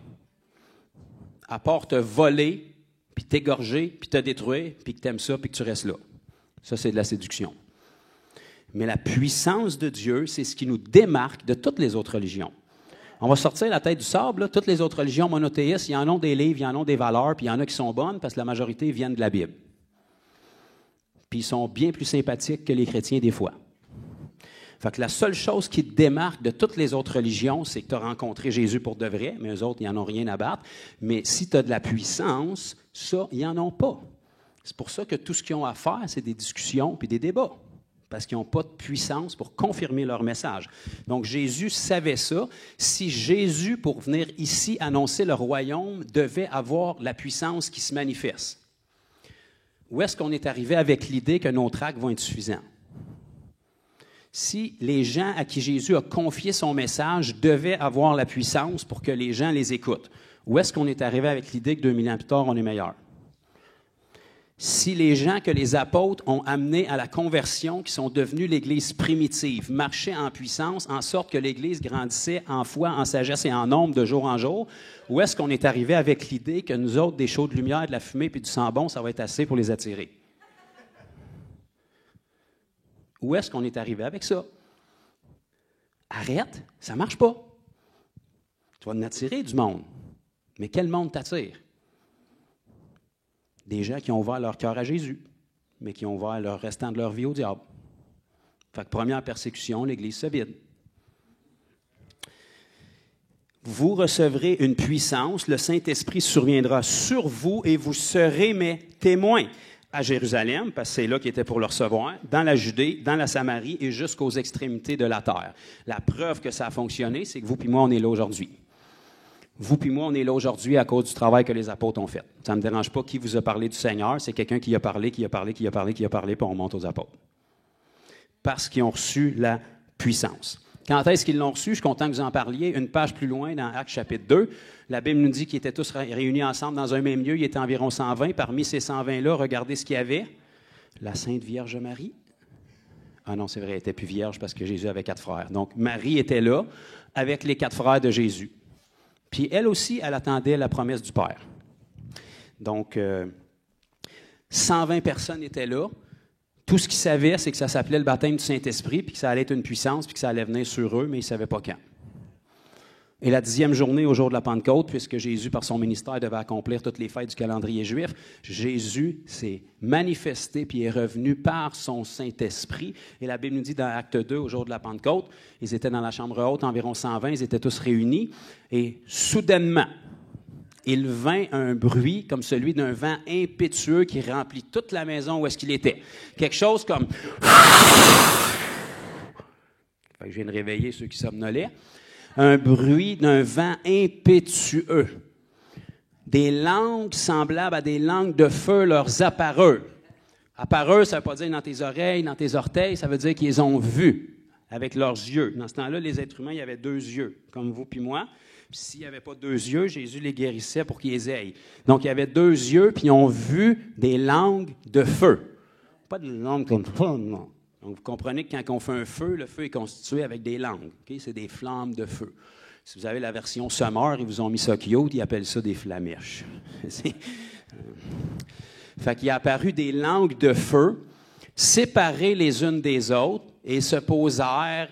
À part te voler, puis t'égorger, puis te détruire, puis que tu aimes ça, puis que tu restes là. Ça, c'est de la séduction. Mais la puissance de Dieu, c'est ce qui nous démarque de toutes les autres religions. On va sortir la tête du sable, là. Toutes les autres religions monothéistes, il y en a des livres, il y en a des valeurs, puis il y en a qui sont bonnes parce que la majorité viennent de la Bible. Puis ils sont bien plus sympathiques que les chrétiens des fois. Fait que la seule chose qui te démarque de toutes les autres religions, c'est que tu as rencontré Jésus pour de vrai, mais eux autres, ils n'en ont rien à battre. Mais si tu as de la puissance, ça, ils n'en ont pas. C'est pour ça que tout ce qu'ils ont à faire, c'est des discussions puis des débats. parce qu'ils n'ont pas de puissance pour confirmer leur message. Donc, Jésus savait ça. Si Jésus, pour venir ici annoncer le royaume, devait avoir la puissance qui se manifeste, où est-ce qu'on est arrivé avec l'idée que nos tracts vont être suffisants? Si les gens à qui Jésus a confié son message devaient avoir la puissance pour que les gens les écoutent, où est-ce qu'on est arrivé avec l'idée que 2000 ans plus tard, on est meilleur? Si les gens que les apôtres ont amenés à la conversion, qui sont devenus l'Église primitive, marchaient en puissance, en sorte que l'Église grandissait en foi, en sagesse et en nombre de jour en jour, où est-ce qu'on est arrivé avec l'idée que nous autres, des chaudes de lumière, de la fumée puis du sang bon, ça va être assez pour les attirer? Où est-ce qu'on est arrivé avec ça? Arrête, ça ne marche pas. Tu vas en attirer du monde. Mais quel monde t'attire? Des gens qui ont ouvert leur cœur à Jésus, mais qui ont ouvert le restant de leur vie au diable. Fait que première persécution, l'Église se vide. Vous recevrez une puissance, le Saint-Esprit surviendra sur vous et vous serez mes témoins à Jérusalem, parce que c'est là qu'il était pour le recevoir, dans la Judée, dans la Samarie et jusqu'aux extrémités de la terre. La preuve que ça a fonctionné, c'est que vous et moi, on est là aujourd'hui. Vous puis moi, on est là aujourd'hui à cause du travail que les apôtres ont fait. Ça ne me dérange pas qui vous a parlé du Seigneur, c'est quelqu'un qui a parlé, puis on monte aux apôtres. Parce qu'ils ont reçu la puissance. Quand est-ce qu'ils l'ont reçu? Je suis content que vous en parliez. Une page plus loin, dans Actes chapitre 2, la Bible nous dit qu'ils étaient tous réunis ensemble dans un même lieu. Il était environ 120. Parmi ces 120-là, regardez ce qu'il y avait. La Sainte Vierge Marie. Ah non, c'est vrai, elle n'était plus vierge parce que Jésus avait 4 frères. Donc, Marie était là avec les 4 frères de Jésus. Puis elle aussi, elle attendait la promesse du Père. Donc, 120 personnes étaient là. Tout ce qu'ils savaient, c'est que ça s'appelait le baptême du Saint-Esprit, puis que ça allait être une puissance, puis que ça allait venir sur eux, mais ils ne savaient pas quand. Et la 10e journée, au jour de la Pentecôte, puisque Jésus, par son ministère, devait accomplir toutes les fêtes du calendrier juif, Jésus s'est manifesté puis est revenu par son Saint-Esprit. Et la Bible nous dit dans Acte 2, au jour de la Pentecôte, ils étaient dans la chambre haute, environ 120, ils étaient tous réunis. Et soudainement, il vint un bruit comme celui d'un vent impétueux qui remplit toute la maison où est-ce qu'il était. Quelque chose comme... Je viens de réveiller ceux qui somnolaient. Un bruit d'un vent impétueux. Des langues semblables à des langues de feu leur apparurent. Apparurent, ça ne veut pas dire dans tes oreilles, dans tes orteils, ça veut dire qu'ils ont vu avec leurs yeux. Dans ce temps-là, les êtres humains, il y avait 2 yeux, comme vous puis moi. Puis s'il n'y avait pas 2 yeux, Jésus les guérissait pour qu'ils les aient. Donc, il y avait 2 yeux, puis ils ont vu des langues de feu. Pas de langues comme ça, non. Donc, vous comprenez que quand on fait un feu, le feu est constitué avec des langues. Okay? C'est des flammes de feu. Si vous avez la version Summer, ils vous ont mis ça cute, ils appellent ça des flamèches. Fait qu'il est apparu des langues de feu, séparées les unes des autres, et se posèrent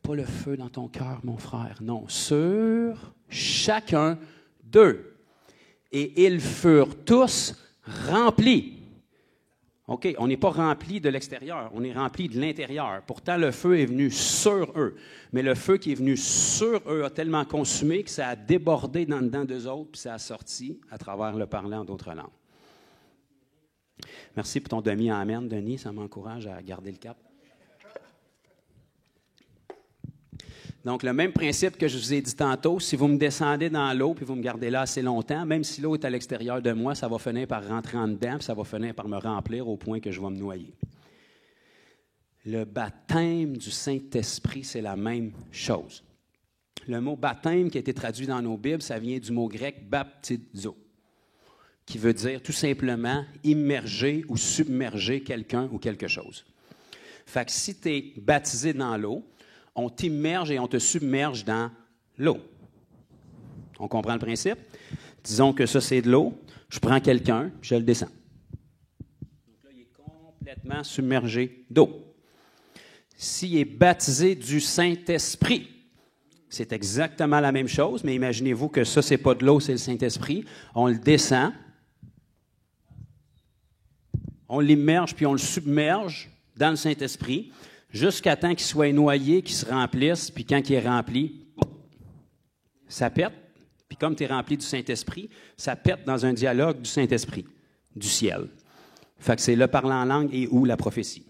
pas le feu dans ton cœur, mon frère, non, sur chacun d'eux. Et ils furent tous remplis. OK, on n'est pas rempli de l'extérieur, on est rempli de l'intérieur. Pourtant, le feu est venu sur eux. Mais le feu qui est venu sur eux a tellement consumé que ça a débordé dans le dedans d'eux autres, puis ça a sorti à travers le parlant d'autres langues. Merci pour ton demi-amen, Denis, ça m'encourage à garder le cap. Donc, le même principe que je vous ai dit tantôt, si vous me descendez dans l'eau puis vous me gardez là assez longtemps, même si l'eau est à l'extérieur de moi, ça va finir par rentrer en dedans puis ça va finir par me remplir au point que je vais me noyer. Le baptême du Saint-Esprit, c'est la même chose. Le mot baptême qui a été traduit dans nos Bibles, ça vient du mot grec baptizo, qui veut dire tout simplement immerger ou submerger quelqu'un ou quelque chose. Fait que si tu es baptisé dans l'eau, on t'immerge et on te submerge dans l'eau. On comprend le principe? Disons que ça, c'est de l'eau. Je prends quelqu'un, je le descends. Donc là, il est complètement submergé d'eau. S'il est baptisé du Saint-Esprit, c'est exactement la même chose, mais imaginez-vous que ça, c'est pas de l'eau, c'est le Saint-Esprit. On le descend, on l'immerge, puis on le submerge dans le Saint-Esprit, jusqu'à temps qu'il soit noyé, qu'il se remplisse, puis quand il est rempli, ça pète. Puis comme tu es rempli du Saint-Esprit, ça pète dans un dialogue du Saint-Esprit. du ciel. Fait que c'est le parler en langue et ou la prophétie.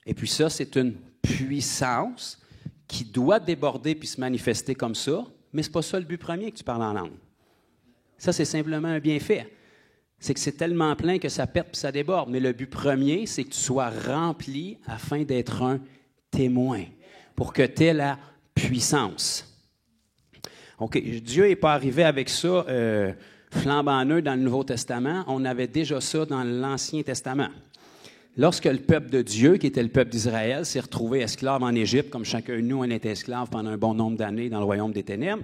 Et puis ça, c'est une puissance qui doit déborder puis se manifester comme ça, mais ce n'est pas ça le but premier que tu parles en langue. Ça, c'est simplement un bienfait. C'est que c'est tellement plein que ça pète puis ça déborde. Mais le but premier, c'est que tu sois rempli afin d'être un témoin, pour que tu aies la puissance. OK, Dieu n'est pas arrivé avec ça flambant neuf dans le Nouveau Testament. On avait déjà ça dans l'Ancien Testament. Lorsque le peuple de Dieu, qui était le peuple d'Israël, s'est retrouvé esclave en Égypte, comme chacun de nous, on était esclave pendant un bon nombre d'années dans le royaume des ténèbres,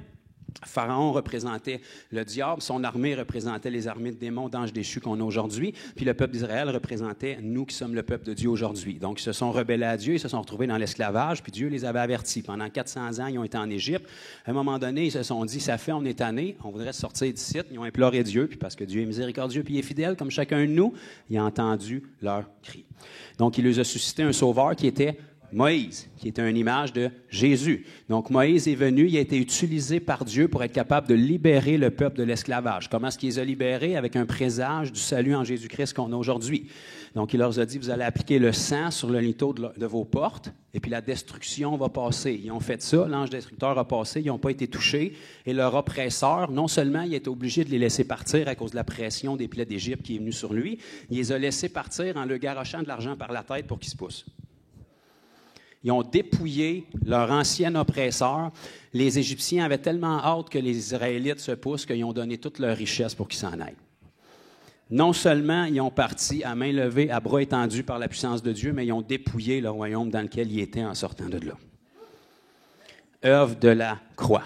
Pharaon représentait le diable, son armée représentait les armées de démons, d'anges déchus qu'on a aujourd'hui, puis le peuple d'Israël représentait nous qui sommes le peuple de Dieu aujourd'hui. Donc, ils se sont rebellés à Dieu, ils se sont retrouvés dans l'esclavage, puis Dieu les avait avertis. Pendant 400 ans, ils ont été en Égypte. À un moment donné, ils se sont dit, ça fait, on est tannés, on voudrait sortir d'ici. Ils ont imploré Dieu, puis parce que Dieu est miséricordieux, puis il est fidèle, comme chacun de nous, il a entendu leur cri. Donc, il les a suscité un sauveur qui était Moïse, qui était une image de Jésus. Donc, Moïse est venu, il a été utilisé par Dieu pour être capable de libérer le peuple de l'esclavage. Comment est-ce qu'il les a libérés? Avec un présage du salut en Jésus-Christ qu'on a aujourd'hui. Donc, il leur a dit, vous allez appliquer le sang sur le linteau de vos portes, et puis la destruction va passer. Ils ont fait ça, l'ange destructeur a passé, ils n'ont pas été touchés, et leur oppresseur, non seulement il était obligé de les laisser partir à cause de la pression des plaies d'Égypte qui est venue sur lui, il les a laissés partir en leur garochant de l'argent par la tête pour qu'ils se poussent. Ils ont dépouillé leur ancien oppresseur. Les Égyptiens avaient tellement hâte que les Israélites se poussent qu'ils ont donné toute leur richesse pour qu'ils s'en aillent. Non seulement ils ont parti à main levée, à bras étendus par la puissance de Dieu, mais ils ont dépouillé le royaume dans lequel ils étaient en sortant de là. Œuvre de la croix.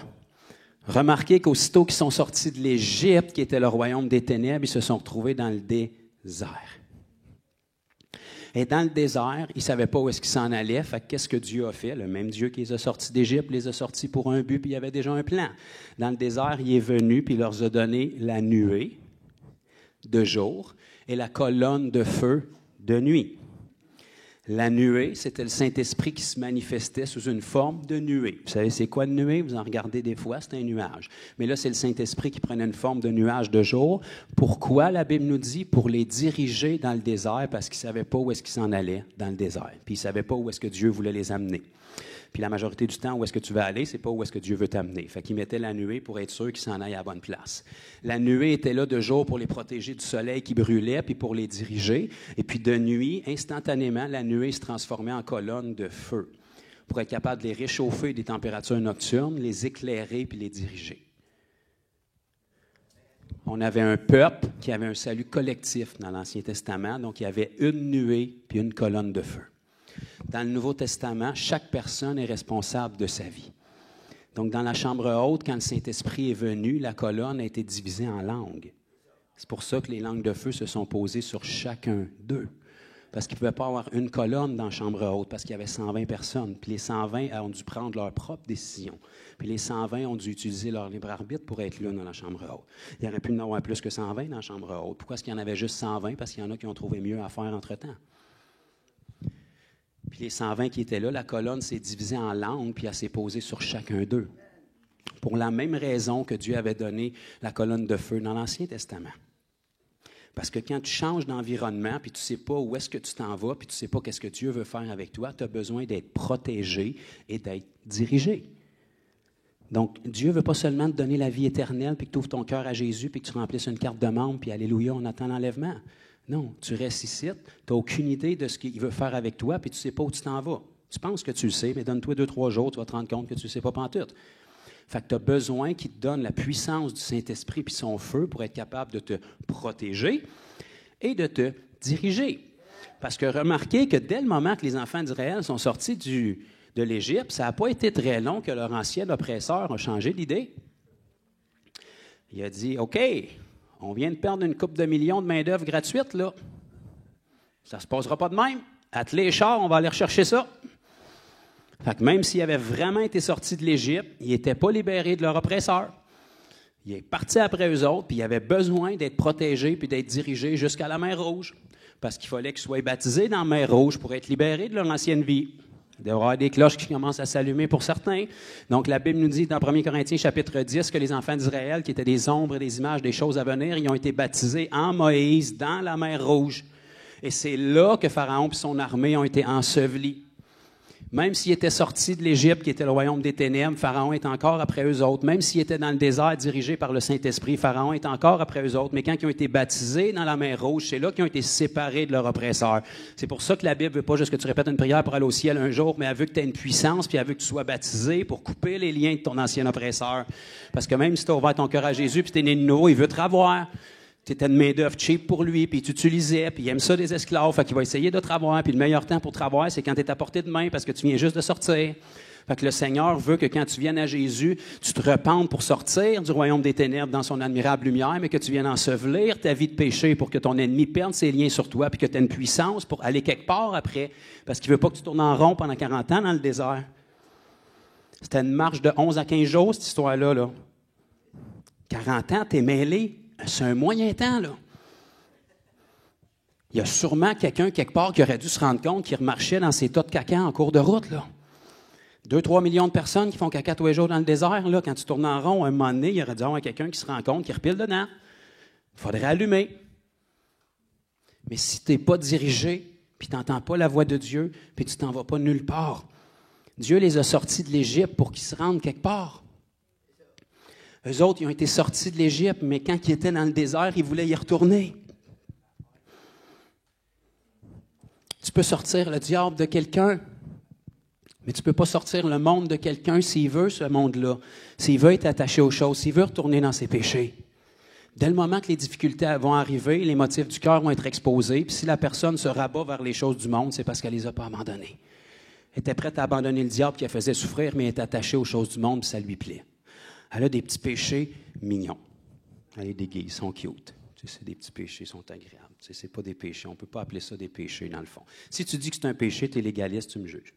Remarquez qu'aussitôt qu'ils sont sortis de l'Égypte, qui était le royaume des ténèbres, ils se sont retrouvés dans le désert. Et dans le désert, ils ne savaient pas où est-ce qu'ils s'en allaient. Fait qu'est-ce que Dieu a fait? Le même Dieu qui les a sortis d'Égypte les a sortis pour un but, puis il y avait déjà un plan. Dans le désert, il est venu, puis il leur a donné la nuée de jour et la colonne de feu de nuit. La nuée, c'était le Saint-Esprit qui se manifestait sous une forme de nuée. Vous savez, c'est quoi une nuée? Vous en regardez des fois, c'est un nuage. Mais là, c'est le Saint-Esprit qui prenait une forme de nuage de jour. Pourquoi, la Bible nous dit? Pour les diriger dans le désert, parce qu'ils ne savaient pas où est-ce qu'ils s'en allaient dans le désert. Puis ils ne savaient pas où est-ce que Dieu voulait les amener. Puis la majorité du temps, où est-ce que tu vas aller, c'est pas où est-ce que Dieu veut t'amener. Fait qu'ils mettaient la nuée pour être sûr qu'ils s'en aillent à la bonne place. La nuée était là de jour pour les protéger du soleil qui brûlait, puis pour les diriger. Et puis de nuit, instantanément, la nuée se transformait en colonne de feu pour être capable de les réchauffer des températures nocturnes, les éclairer puis les diriger. On avait un peuple qui avait un salut collectif dans l'Ancien Testament, donc il y avait une nuée puis une colonne de feu. Dans le Nouveau Testament, chaque personne est responsable de sa vie. Donc, dans la chambre haute, quand le Saint-Esprit est venu, la colonne a été divisée en langues. C'est pour ça que les langues de feu se sont posées sur chacun d'eux. Parce qu'il ne pouvait pas avoir une colonne dans la chambre haute, parce qu'il y avait 120 personnes. Puis les 120 ont dû prendre leur propre décision. Puis les 120 ont dû utiliser leur libre arbitre pour être là dans la chambre haute. Il y aurait pu en avoir plus que 120 dans la chambre haute. Pourquoi est-ce qu'il y en avait juste 120? Parce qu'il y en a qui ont trouvé mieux à faire entre-temps. Puis les 120 qui étaient là, la colonne s'est divisée en langues, puis elle s'est posée sur chacun d'eux. Pour la même raison que Dieu avait donné la colonne de feu dans l'Ancien Testament. Parce que quand tu changes d'environnement, puis tu ne sais pas où est-ce que tu t'en vas, puis tu ne sais pas qu'est-ce que Dieu veut faire avec toi, tu as besoin d'être protégé et d'être dirigé. Donc, Dieu ne veut pas seulement te donner la vie éternelle, puis que tu ouvres ton cœur à Jésus, puis que tu remplisses une carte de membre, puis alléluia, on attend l'enlèvement. Non, tu restes ici, tu n'as aucune idée de ce qu'il veut faire avec toi, puis tu ne sais pas où tu t'en vas. Tu penses que tu le sais, mais donne-toi 2-3 jours, tu vas te rendre compte que tu ne sais pas pantoute. Fait que tu as besoin qu'il te donne la puissance du Saint-Esprit puis son feu pour être capable de te protéger et de te diriger. Parce que remarquez que dès le moment que les enfants d'Israël sont sortis de l'Égypte, ça n'a pas été très long que leur ancien oppresseur a changé d'idée. Il a dit, OK, on vient de perdre une couple de millions de main-d'œuvre gratuite, là. Ça ne se passera pas de même. Attelez les chars, on va aller rechercher ça. Fait que même s'ils avaient vraiment été sortis de l'Égypte, ils n'étaient pas libérés de leur oppresseur. Ils sont partis après eux autres, puis ils avaient besoin d'être protégés puis d'être dirigés jusqu'à la mer Rouge. Parce qu'il fallait qu'ils soient baptisés dans la mer Rouge pour être libérés de leur ancienne vie. Il doit y avoir des cloches qui commencent à s'allumer pour certains. Donc, la Bible nous dit dans 1 Corinthiens, chapitre 10, que les enfants d'Israël, qui étaient des ombres et des images des choses à venir, ils ont été baptisés en Moïse, dans la mer Rouge. Et c'est là que Pharaon et son armée ont été ensevelis. Même s'ils étaient sortis de l'Égypte, qui était le royaume des ténèbres, Pharaon est encore après eux autres. Même s'ils étaient dans le désert dirigé par le Saint-Esprit, Pharaon est encore après eux autres. Mais quand ils ont été baptisés dans la mer Rouge, c'est là qu'ils ont été séparés de leur oppresseur. C'est pour ça que la Bible veut pas juste que tu répètes une prière pour aller au ciel un jour, mais elle veut que tu aies une puissance, puis elle veut que tu sois baptisé pour couper les liens de ton ancien oppresseur. Parce que même si tu as ouvert ton cœur à Jésus, puis tu es né de nouveau, il veut te revoir. Tu étais une main-d'œuvre cheap pour lui, puis tu utilisais, puis il aime ça des esclaves, fait qu'il va essayer de te revoir, puis le meilleur temps pour te revoir, c'est quand tu es à portée de main, parce que tu viens juste de sortir. Fait que le Seigneur veut que quand tu viennes à Jésus, tu te repentes pour sortir du royaume des ténèbres dans son admirable lumière, mais que tu viennes ensevelir ta vie de péché pour que ton ennemi perde ses liens sur toi, puis que tu aies une puissance pour aller quelque part après, parce qu'il veut pas que tu tournes en rond pendant 40 ans dans le désert. C'était une marche de 11 à 15 jours, cette histoire-là. Là. 40 ans, t'es mêlé. C'est un moyen temps, là. Il y a sûrement quelqu'un, quelque part, qui aurait dû se rendre compte qu'il remarchait dans ses tas de caca en cours de route, là. 2-3 millions de personnes qui font caca tous les jours dans le désert, là. Quand tu tournes en rond, à un moment donné, il y aurait dû avoir quelqu'un qui se rend compte, qui repile dedans. Il faudrait allumer. Mais si tu n'es pas dirigé, puis tu n'entends pas la voix de Dieu, puis tu t'en vas pas nulle part, Dieu les a sortis de l'Égypte pour qu'ils se rendent quelque part. Eux autres, ils ont été sortis de l'Égypte, mais quand ils étaient dans le désert, ils voulaient y retourner. Tu peux sortir le diable de quelqu'un, mais tu ne peux pas sortir le monde de quelqu'un s'il veut ce monde-là, s'il veut être attaché aux choses, s'il veut retourner dans ses péchés. Dès le moment que les difficultés vont arriver, les motifs du cœur vont être exposés, puis si la personne se rabat vers les choses du monde, c'est parce qu'elle ne les a pas abandonnées. Elle était prête à abandonner le diable qui la faisait souffrir, mais elle est attachée aux choses du monde, puis ça lui plaît. Elle a des petits péchés mignons. Elle est déguisée, ils sont cute. Tu sais, c'est des petits péchés, ils sont agréables. Tu sais, c'est pas des péchés. On ne peut pas appeler ça des péchés, dans le fond. Si tu dis que c'est un péché, tu es légaliste, tu me juges.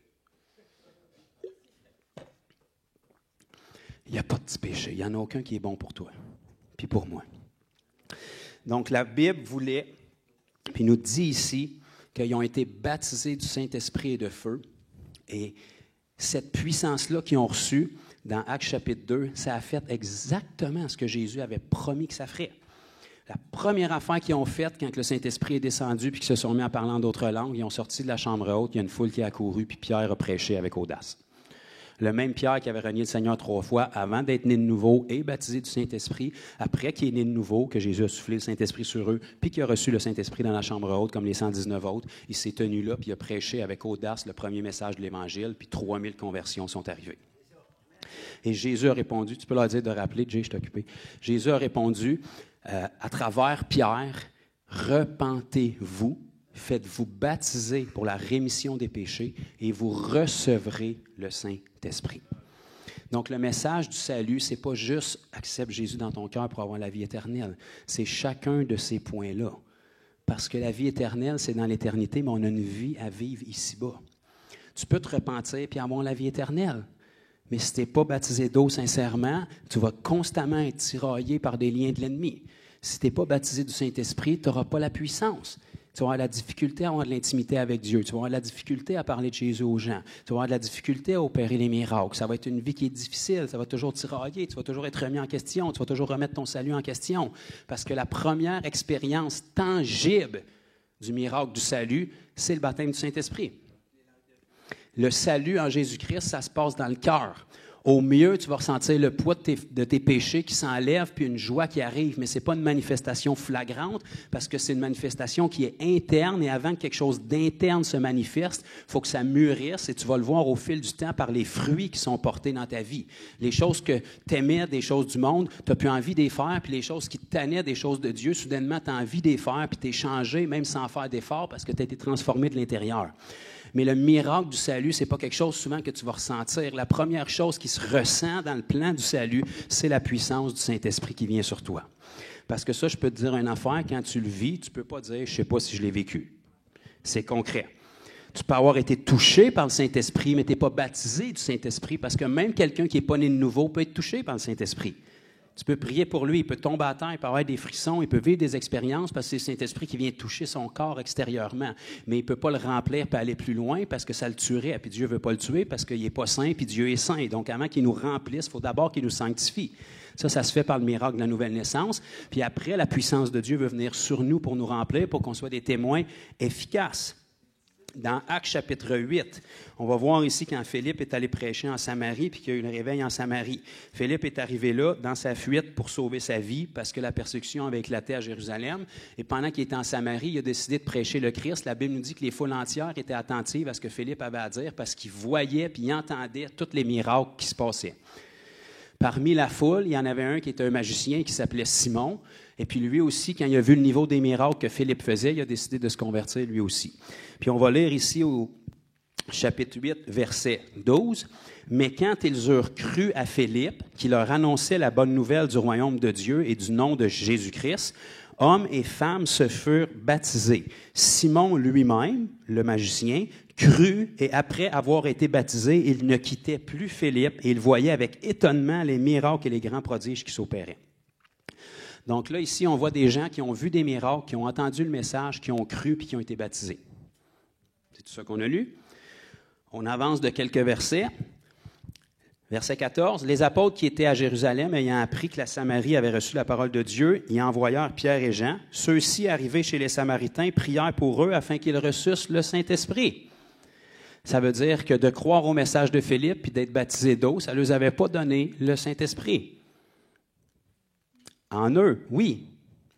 Il n'y a pas de petits péchés. Il n'y en a aucun qui est bon pour toi, puis pour moi. Donc, la Bible voulait, puis nous dit ici, qu'ils ont été baptisés du Saint-Esprit et de feu. Et cette puissance-là qu'ils ont reçue, dans Actes chapitre 2, ça a fait exactement ce que Jésus avait promis que ça ferait. La première affaire qu'ils ont faite quand le Saint-Esprit est descendu puis qu'ils se sont mis à parler en d'autres langues, ils ont sorti de la chambre haute, il y a une foule qui a couru, puis Pierre a prêché avec audace. Le même Pierre qui avait renié le Seigneur 3 fois avant d'être né de nouveau et baptisé du Saint-Esprit, après qu'il est né de nouveau, que Jésus a soufflé le Saint-Esprit sur eux, puis qu'il a reçu le Saint-Esprit dans la chambre haute, comme les 119 autres, il s'est tenu là, puis il a prêché avec audace le premier message de l'Évangile, puis 3000 conversions sont arrivées. Et Jésus a répondu, tu peux leur dire de rappeler, Jay, je t'ai occupé. Jésus a répondu à travers Pierre, repentez-vous, faites-vous baptiser pour la rémission des péchés et vous recevrez le Saint-Esprit. Donc, le message du salut, ce n'est pas juste accepte Jésus dans ton cœur pour avoir la vie éternelle. C'est chacun de ces points-là. Parce que la vie éternelle, c'est dans l'éternité, mais on a une vie à vivre ici-bas. Tu peux te repentir et avoir la vie éternelle. Mais si tu n'es pas baptisé d'eau sincèrement, tu vas constamment être tiraillé par des liens de l'ennemi. Si tu n'es pas baptisé du Saint-Esprit, tu n'auras pas la puissance. Tu vas avoir la difficulté à avoir de l'intimité avec Dieu. Tu vas avoir de la difficulté à parler de Jésus aux gens. Tu vas avoir de la difficulté à opérer les miracles. Ça va être une vie qui est difficile. Ça va toujours tirailler. Tu vas toujours être remis en question. Tu vas toujours remettre ton salut en question. Parce que la première expérience tangible du miracle du salut, c'est le baptême du Saint-Esprit. Le salut en Jésus-Christ, ça se passe dans le cœur. Au mieux, tu vas ressentir le poids de tes péchés qui s'enlèvent, puis une joie qui arrive. Mais ce n'est pas une manifestation flagrante, parce que c'est une manifestation qui est interne, et avant que quelque chose d'interne se manifeste, il faut que ça mûrisse, et tu vas le voir au fil du temps par les fruits qui sont portés dans ta vie. Les choses que tu aimais des choses du monde, tu n'as plus envie de les faire, puis les choses qui te tannaient des choses de Dieu, soudainement, tu as envie de les faire, puis tu es changé, même sans faire d'effort, parce que tu as été transformé de l'intérieur. Mais le miracle du salut, ce n'est pas quelque chose souvent que tu vas ressentir. La première chose qui se ressent dans le plan du salut, c'est la puissance du Saint-Esprit qui vient sur toi. Parce que ça, je peux te dire une affaire, quand tu le vis, tu ne peux pas dire « je ne sais pas si je l'ai vécu ». C'est concret. Tu peux avoir été touché par le Saint-Esprit, mais tu n'es pas baptisé du Saint-Esprit, parce que même quelqu'un qui n'est pas né de nouveau peut être touché par le Saint-Esprit. Tu peux prier pour lui, il peut tomber à terre, il peut avoir des frissons, il peut vivre des expériences parce que c'est le Saint-Esprit qui vient toucher son corps extérieurement. Mais il ne peut pas le remplir et aller plus loin parce que ça le tuerait. Puis Dieu ne veut pas le tuer parce qu'il n'est pas saint puis Dieu est saint. Donc avant qu'il nous remplisse, il faut d'abord qu'il nous sanctifie. Ça se fait par le miracle de la nouvelle naissance. Puis après, la puissance de Dieu veut venir sur nous pour nous remplir, pour qu'on soit des témoins efficaces. Dans Actes chapitre 8, on va voir ici quand Philippe est allé prêcher en Samarie puis qu'il y a eu le réveil en Samarie. Philippe est arrivé là dans sa fuite pour sauver sa vie parce que la persécution avait éclaté à Jérusalem. Et pendant qu'il était en Samarie, il a décidé de prêcher le Christ. La Bible nous dit que les foules entières étaient attentives à ce que Philippe avait à dire parce qu'il voyait puis il entendait tous les miracles qui se passaient. Parmi la foule, il y en avait un qui était un magicien qui s'appelait Simon. Et puis lui aussi, quand il a vu le niveau des miracles que Philippe faisait, il a décidé de se convertir lui aussi. Puis on va lire ici au chapitre 8, verset 12. « Mais quand ils eurent cru à Philippe, qui leur annonçait la bonne nouvelle du royaume de Dieu et du nom de Jésus-Christ, hommes et femmes se furent baptisés. Simon lui-même, le magicien, crut et après avoir été baptisé, il ne quittait plus Philippe et il voyait avec étonnement les miracles et les grands prodiges qui s'opéraient. » Donc là, ici, on voit des gens qui ont vu des miracles, qui ont entendu le message, qui ont cru puis qui ont été baptisés. C'est tout ça qu'on a lu. On avance de quelques versets. Verset 14. « Les apôtres qui étaient à Jérusalem, ayant appris que la Samarie avait reçu la parole de Dieu, y envoyèrent Pierre et Jean. Ceux-ci, arrivés chez les Samaritains, prièrent pour eux afin qu'ils reçussent le Saint-Esprit. » Ça veut dire que de croire au message de Philippe puis d'être baptisé d'eau, ça ne leur avait pas donné le Saint-Esprit. En eux, oui.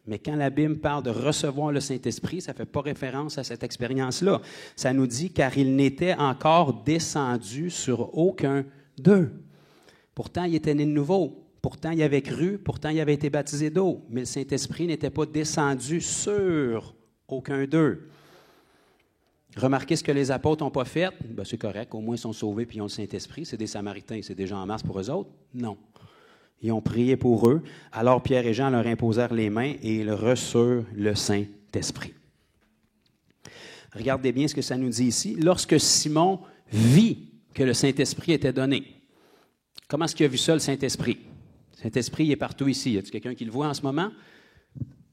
Mais quand la Bible parle de recevoir le Saint-Esprit, ça ne fait pas référence à cette expérience-là. Ça nous dit « car il n'était encore descendu sur aucun d'eux ». Pourtant, il était né de nouveau. Pourtant, il avait cru. Pourtant, il avait été baptisé d'eau. Mais le Saint-Esprit n'était pas descendu sur aucun d'eux. Remarquez ce que les apôtres n'ont pas fait. Ben, c'est correct, au moins ils sont sauvés puis ils ont le Saint-Esprit. C'est des Samaritains, c'est des gens en masse pour eux autres? Non. Ils ont prié pour eux. Alors Pierre et Jean leur imposèrent les mains et ils reçurent le Saint-Esprit. Regardez bien ce que ça nous dit ici. Lorsque Simon vit que le Saint-Esprit était donné, comment est-ce qu'il a vu ça, le Saint-Esprit? Le Saint-Esprit, il est partout ici. Y a-t-il quelqu'un qui le voit en ce moment?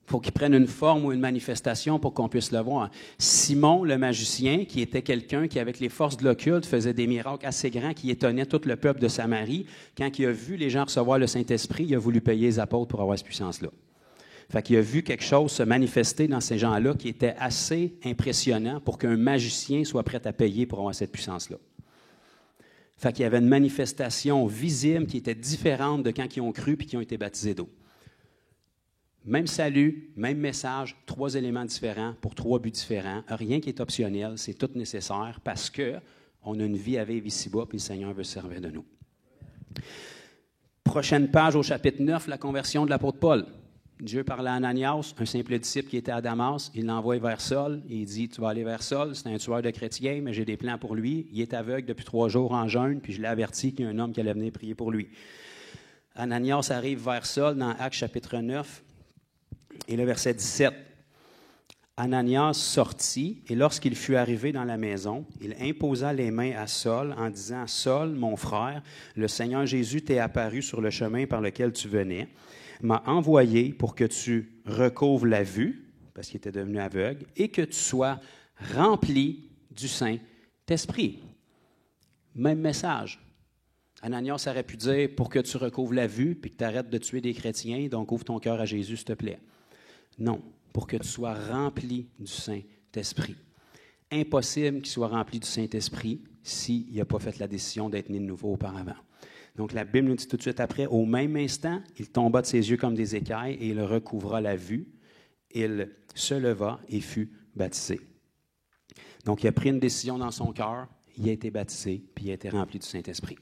Il faut qu'il prenne une forme ou une manifestation pour qu'on puisse le voir. Simon, le magicien, qui était quelqu'un qui, avec les forces de l'occulte, faisait des miracles assez grands qui étonnaient tout le peuple de Samarie, quand il a vu les gens recevoir le Saint-Esprit, il a voulu payer les apôtres pour avoir cette puissance-là. Fait qu'il a vu quelque chose se manifester dans ces gens-là qui était assez impressionnant pour qu'un magicien soit prêt à payer pour avoir cette puissance-là. Fait qu'il y avait une manifestation visible qui était différente de quand ils ont cru et qui ont été baptisés d'eau. Même salut, même message, 3 éléments différents pour 3 buts différents. Rien qui est optionnel, c'est tout nécessaire parce qu'on a une vie à vivre ici-bas et le Seigneur veut se servir de nous. Prochaine page au chapitre 9, la conversion de l'apôtre Paul. Dieu parlait à Ananias, un simple disciple qui était à Damas. Il l'envoie vers Saul. Il dit, tu vas aller vers Saul, c'est un tueur de chrétiens, mais j'ai des plans pour lui. Il est aveugle depuis 3 jours en jeûne, puis je l'ai averti qu'il y a un homme qui allait venir prier pour lui. Ananias arrive vers Saul dans Actes chapitre 9. Et le verset 17, Ananias sortit, et lorsqu'il fut arrivé dans la maison, il imposa les mains à Saul en disant, « Saul, mon frère, le Seigneur Jésus t'est apparu sur le chemin par lequel tu venais, m'a envoyé pour que tu recouvres la vue, parce qu'il était devenu aveugle, et que tu sois rempli du Saint-Esprit. » Même message. Ananias aurait pu dire, pour que tu recouvres la vue, puis que tu arrêtes de tuer des chrétiens, donc ouvre ton cœur à Jésus, s'il te plaît. Non, pour que tu sois rempli du Saint-Esprit. Impossible qu'il soit rempli du Saint-Esprit s'il n'a pas fait la décision d'être né de nouveau auparavant. Donc la Bible nous dit tout de suite après, au même instant, il tomba de ses yeux comme des écailles et il recouvra la vue. Il se leva et fut baptisé. Donc il a pris une décision dans son cœur, il a été baptisé, puis il a été rempli du Saint-Esprit.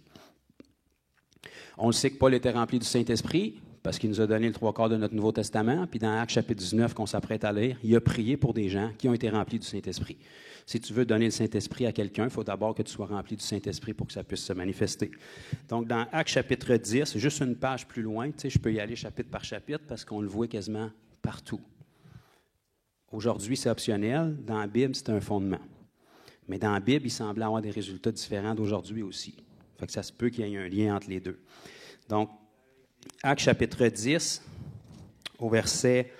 On le sait que Paul était rempli du Saint-Esprit parce qu'il nous a donné le 3/4 de notre Nouveau Testament. Puis dans Actes chapitre 19 qu'on s'apprête à lire, il a prié pour des gens qui ont été remplis du Saint-Esprit. Si tu veux donner le Saint-Esprit à quelqu'un, il faut d'abord que tu sois rempli du Saint-Esprit pour que ça puisse se manifester. Donc dans Actes chapitre 10, juste une page plus loin, tu sais, je peux y aller chapitre par chapitre parce qu'on le voit quasiment partout. Aujourd'hui, c'est optionnel. Dans la Bible, c'est un fondement. Mais dans la Bible, il semblait avoir des résultats différents d'aujourd'hui aussi. Fait que ça se peut qu'il y ait un lien entre les deux. Donc, Actes chapitre 10, au verset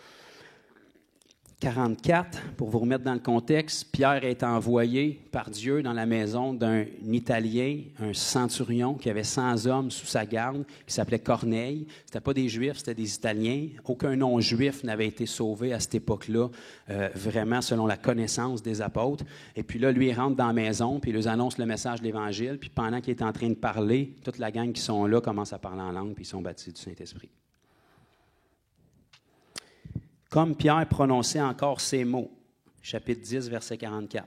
44, pour vous remettre dans le contexte, Pierre est envoyé par Dieu dans la maison d'un Italien, un centurion qui avait 100 hommes sous sa garde, qui s'appelait Corneille. Ce n'étaient pas des Juifs, c'était des Italiens. Aucun non-juif n'avait été sauvé à cette époque-là, vraiment selon la connaissance des apôtres. Et puis là, lui, il rentre dans la maison, puis il leur annonce le message de l'Évangile, puis pendant qu'il est en train de parler, toute la gang qui sont là commence à parler en langue, puis ils sont baptisés du Saint-Esprit. Comme Pierre prononçait encore ces mots, chapitre 10, verset 44,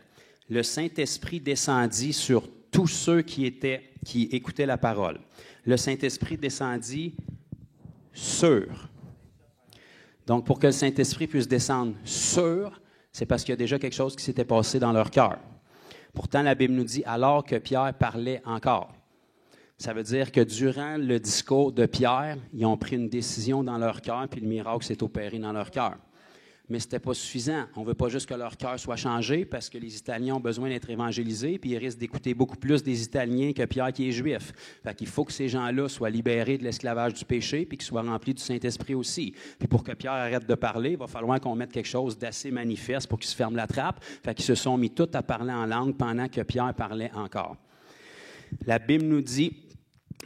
le Saint-Esprit descendit sur tous ceux qui écoutaient la parole. Le Saint-Esprit descendit sur. Donc, pour que le Saint-Esprit puisse descendre sur, c'est parce qu'il y a déjà quelque chose qui s'était passé dans leur cœur. Pourtant, la Bible nous dit « alors que Pierre parlait encore ». Ça veut dire que durant le discours de Pierre, ils ont pris une décision dans leur cœur, puis le miracle s'est opéré dans leur cœur. Mais ce n'était pas suffisant. On ne veut pas juste que leur cœur soit changé, parce que les Italiens ont besoin d'être évangélisés, puis ils risquent d'écouter beaucoup plus des Italiens que Pierre qui est juif. Fait qu'il faut que ces gens-là soient libérés de l'esclavage du péché, puis qu'ils soient remplis du Saint-Esprit aussi. Puis pour que Pierre arrête de parler, il va falloir qu'on mette quelque chose d'assez manifeste pour qu'il se ferme la trappe. Fait qu'ils se sont mis tous à parler en langue pendant que Pierre parlait encore. La Bible nous dit,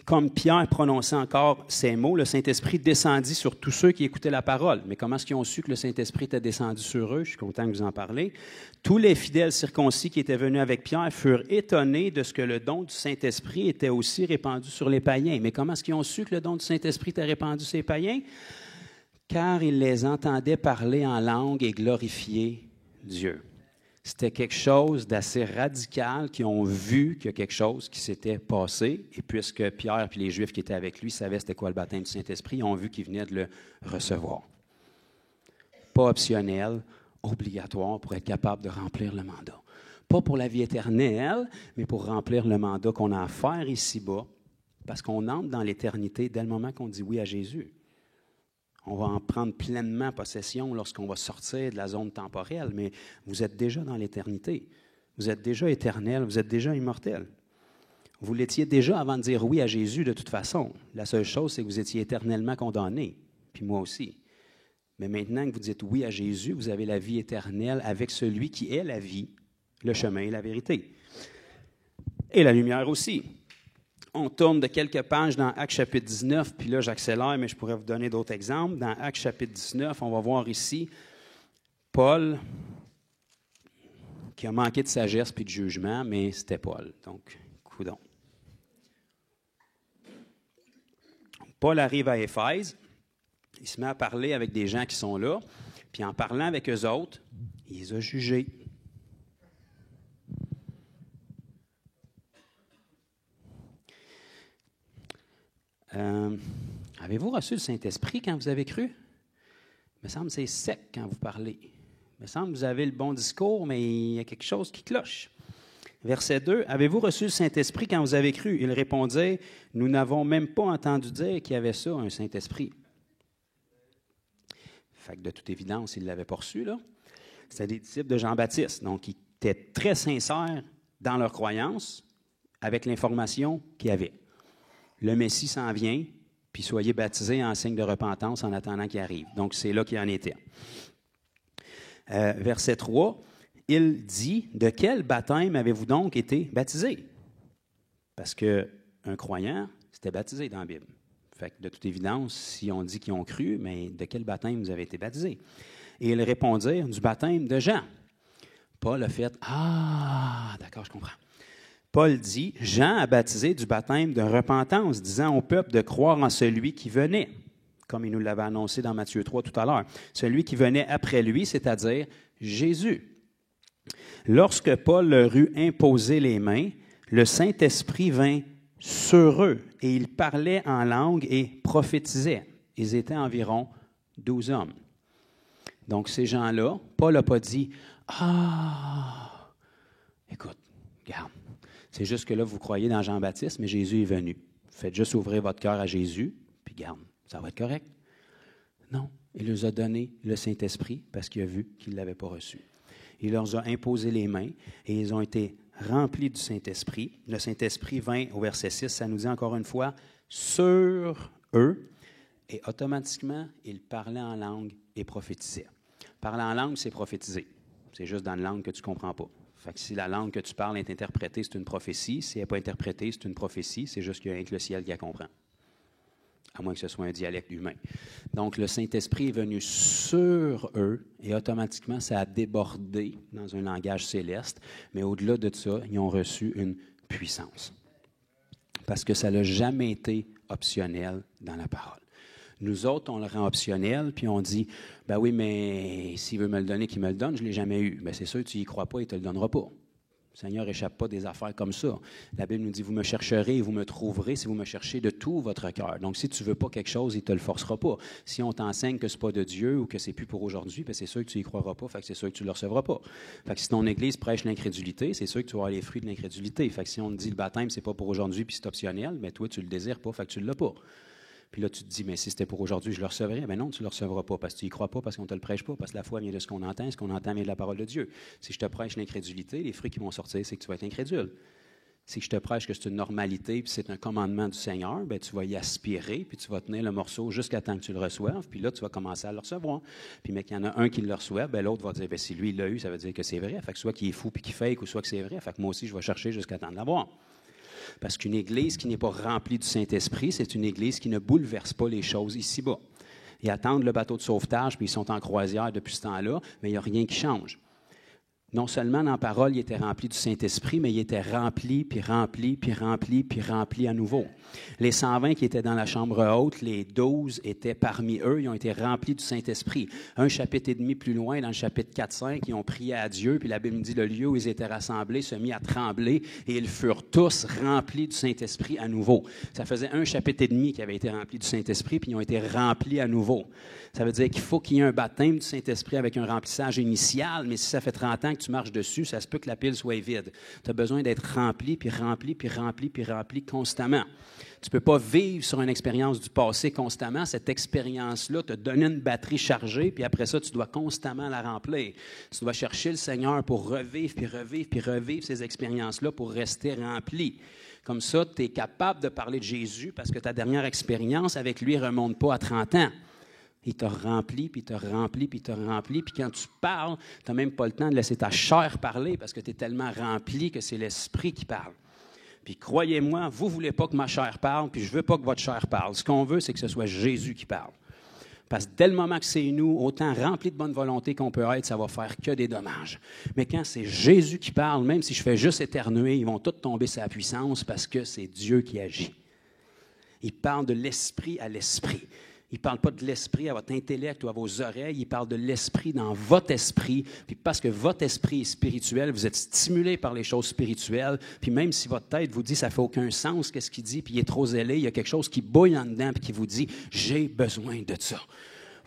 comme Pierre prononçait encore ces mots, le Saint-Esprit descendit sur tous ceux qui écoutaient la parole. Mais comment est-ce qu'ils ont su que le Saint-Esprit était descendu sur eux? Je suis content que vous en parlez. Tous les fidèles circoncis qui étaient venus avec Pierre furent étonnés de ce que le don du Saint-Esprit était aussi répandu sur les païens. Mais comment est-ce qu'ils ont su que le don du Saint-Esprit était répandu sur les païens? Car ils les entendaient parler en langue et glorifier Dieu. C'était quelque chose d'assez radical qu'ils ont vu qu'il y a quelque chose qui s'était passé. Et puisque Pierre et les Juifs qui étaient avec lui savaient c'était quoi le baptême du Saint-Esprit, ils ont vu qu'il venait de le recevoir. Pas optionnel, obligatoire pour être capable de remplir le mandat. Pas pour la vie éternelle, mais pour remplir le mandat qu'on a à faire ici-bas, parce qu'on entre dans l'éternité dès le moment qu'on dit oui à Jésus. On va en prendre pleinement possession lorsqu'on va sortir de la zone temporelle, mais vous êtes déjà dans l'éternité. Vous êtes déjà éternel, vous êtes déjà immortel. Vous l'étiez déjà avant de dire oui à Jésus de toute façon. La seule chose, c'est que vous étiez éternellement condamné, puis moi aussi. Mais maintenant que vous dites oui à Jésus, vous avez la vie éternelle avec celui qui est la vie, le chemin et la vérité. Et la lumière aussi. On tourne de quelques pages dans Actes chapitre 19, puis là j'accélère, mais je pourrais vous donner d'autres exemples. Dans Actes chapitre 19, on va voir ici Paul, qui a manqué de sagesse puis de jugement, mais c'était Paul, donc coudonc. Paul arrive à Éphèse, il se met à parler avec des gens qui sont là, puis en parlant avec eux autres, il les a jugés. Avez-vous reçu le Saint-Esprit quand vous avez cru? Il me semble que c'est sec quand vous parlez. Il me semble que vous avez le bon discours, mais il y a quelque chose qui cloche. Verset 2, « Avez-vous reçu le Saint-Esprit quand vous avez cru? » Ils répondaient, « Nous n'avons même pas entendu dire qu'il y avait ça, un Saint-Esprit. » Fait que de toute évidence, ils ne l'avaient pas reçu, là. C'était des disciples de Jean-Baptiste, donc ils étaient très sincères dans leur croyance avec l'information qu'ils avaient. Le Messie s'en vient, puis soyez baptisés en signe de repentance en attendant qu'il arrive. Donc, c'est là qu'il en était. Verset 3, il dit, « De quel baptême avez-vous donc été baptisés? » Parce qu'un croyant, c'était baptisé dans la Bible. Fait que de toute évidence, si on dit qu'ils ont cru, mais de quel baptême vous avez été baptisés? Et ils répondirent, « Du baptême de Jean. » Paul a fait, « Ah, d'accord, je comprends. » Paul dit, Jean a baptisé du baptême de repentance, disant au peuple de croire en celui qui venait, comme il nous l'avait annoncé dans Matthieu 3 tout à l'heure. Celui qui venait après lui, c'est-à-dire Jésus. Lorsque Paul leur eut imposé les mains, le Saint-Esprit vint sur eux, et ils parlaient en langue et prophétisaient. Ils étaient environ 12 hommes. Donc ces gens-là, Paul n'a pas dit, « Ah, écoute, regarde. C'est juste que là, vous croyez dans Jean-Baptiste, mais Jésus est venu. Faites juste ouvrir votre cœur à Jésus, puis garde, ça va être correct. » Non, il leur a donné le Saint-Esprit parce qu'il a vu qu'ils ne l'avaient pas reçu. Il leur a imposé les mains et ils ont été remplis du Saint-Esprit. Le Saint-Esprit vint au verset 6, ça nous dit encore une fois, sur eux. Et automatiquement, il parlait en langue et prophétisait. Parler en langue, c'est prophétiser. C'est juste dans une langue que tu ne comprends pas. Fait que si la langue que tu parles est interprétée, c'est une prophétie. Si elle n'est pas interprétée, c'est une prophétie. C'est juste qu'il y a rien que le ciel qui la comprend. À moins que ce soit un dialecte humain. Donc, le Saint-Esprit est venu sur eux et automatiquement, ça a débordé dans un langage céleste. Mais au-delà de ça, ils ont reçu une puissance. Parce que ça n'a jamais été optionnel dans la parole. Nous autres, on le rend optionnel, puis on dit, ben oui, mais s'il veut me le donner, qu'il me le donne, je ne l'ai jamais eu. Bien, c'est sûr, tu n'y crois pas, il ne te le donnera pas. Le Seigneur n'échappe pas des affaires comme ça. La Bible nous dit, vous me chercherez et vous me trouverez si vous me cherchez de tout votre cœur. Donc, si tu ne veux pas quelque chose, il ne te le forcera pas. Si on t'enseigne que ce n'est pas de Dieu ou que ce n'est plus pour aujourd'hui, bien, c'est sûr que tu n'y croiras pas, fait que c'est sûr que tu ne le recevras pas. Fait que si ton Église prêche l'incrédulité, c'est sûr que tu vas avoir les fruits de l'incrédulité. Fait que si on te dit le baptême, ce n'est pas pour aujourd'hui puis c'est optionnel, bien, toi, tu ne le désires pas, fait que tu ne l'as pas. Puis là, tu te dis, mais si c'était pour aujourd'hui, je le recevrais. Mais non, tu ne le recevras pas parce que tu n'y crois pas, parce qu'on ne te le prêche pas, parce que la foi vient de ce qu'on entend vient de la parole de Dieu. Si je te prêche l'incrédulité, les fruits qui vont sortir, c'est que tu vas être incrédule. Si je te prêche que c'est une normalité, puis c'est un commandement du Seigneur, bien, tu vas y aspirer, puis tu vas tenir le morceau jusqu'à temps que tu le reçoives, puis là, tu vas commencer à le recevoir. Puis, mais qu'il y en a un qui le reçoit, bien, l'autre va dire, bien, si lui, il l'a eu, ça veut dire que c'est vrai. Fait que soit qu'il est fou puis qu'il fake, ou soit que c'est vrai. Fait que moi aussi, je vais chercher jusqu'à temps de l'avoir. Parce qu'une Église qui n'est pas remplie du Saint-Esprit, c'est une Église qui ne bouleverse pas les choses ici-bas. Ils attendent le bateau de sauvetage, puis ils sont en croisière depuis ce temps-là, mais il n'y a rien qui change. Non seulement dans la parole, il était rempli du Saint-Esprit, mais il était rempli, puis rempli, puis rempli, puis rempli à nouveau. Les 120 qui étaient dans la chambre haute, les 12 étaient parmi eux, ils ont été remplis du Saint-Esprit. Un chapitre et demi plus loin, dans le chapitre 4-5, ils ont prié à Dieu, puis la Bible nous dit, le lieu où ils étaient rassemblés se mit à trembler, et ils furent tous remplis du Saint-Esprit à nouveau. Ça faisait un chapitre et demi qui avait été rempli du Saint-Esprit, puis ils ont été remplis à nouveau. Ça veut dire qu'il faut qu'il y ait un baptême du Saint-Esprit avec un remplissage initial, mais si ça fait 30 ans que tu marches dessus, ça se peut que la pile soit vide. Tu as besoin d'être rempli, puis rempli, puis rempli, puis rempli constamment. Tu ne peux pas vivre sur une expérience du passé constamment. Cette expérience-là te donne une batterie chargée, puis après ça, tu dois constamment la remplir. Tu dois chercher le Seigneur pour revivre, puis revivre, puis revivre ces expériences-là pour rester rempli. Comme ça, tu es capable de parler de Jésus parce que ta dernière expérience avec lui ne remonte pas à 30 ans. Il t'a rempli, puis il t'a rempli, puis il t'a rempli. Puis quand tu parles, tu n'as même pas le temps de laisser ta chair parler parce que tu es tellement rempli que c'est l'Esprit qui parle. Puis croyez-moi, vous ne voulez pas que ma chair parle, puis je ne veux pas que votre chair parle. Ce qu'on veut, c'est que ce soit Jésus qui parle. Parce que dès le moment que c'est nous, autant remplis de bonne volonté qu'on peut être, ça va faire que des dommages. Mais quand c'est Jésus qui parle, même si je fais juste éternuer, ils vont tous tomber sur la puissance parce que c'est Dieu qui agit. Il parle de l'esprit à l'esprit. Il ne parle pas de l'esprit à votre intellect ou à vos oreilles, il parle de l'esprit dans votre esprit. Puis parce que votre esprit est spirituel, vous êtes stimulé par les choses spirituelles. Puis même si votre tête vous dit ça ne fait aucun sens, qu'est-ce qu'il dit, puis il est trop zélé, il y a quelque chose qui bouille en dedans puis qui vous dit « j'ai besoin de ça ».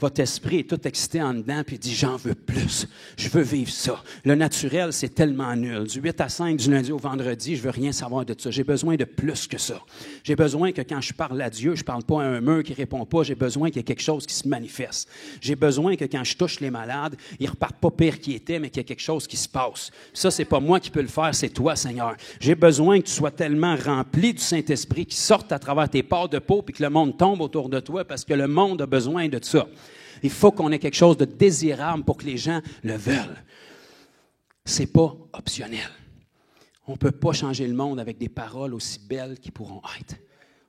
Votre esprit est tout excité en dedans, puis il dit « j'en veux plus, je veux vivre ça ». Le naturel, c'est tellement nul. Du 8 à 5, du lundi au vendredi, je ne veux rien savoir de ça. J'ai besoin de plus que ça. J'ai besoin que quand je parle à Dieu, je ne parle pas à un mur qui ne répond pas. J'ai besoin qu'il y ait quelque chose qui se manifeste. J'ai besoin que quand je touche les malades, ils ne repartent pas pire qu'ils étaient, mais qu'il y ait quelque chose qui se passe. Ça, ce n'est pas moi qui peux le faire, c'est toi, Seigneur. J'ai besoin que tu sois tellement rempli du Saint-Esprit qui sorte à travers tes pores de peau, puis que le monde tombe autour de toi, parce que le monde a besoin de ça. Il faut qu'on ait quelque chose de désirable pour que les gens le veulent. Ce n'est pas optionnel. On ne peut pas changer le monde avec des paroles aussi belles qu'ils pourront être.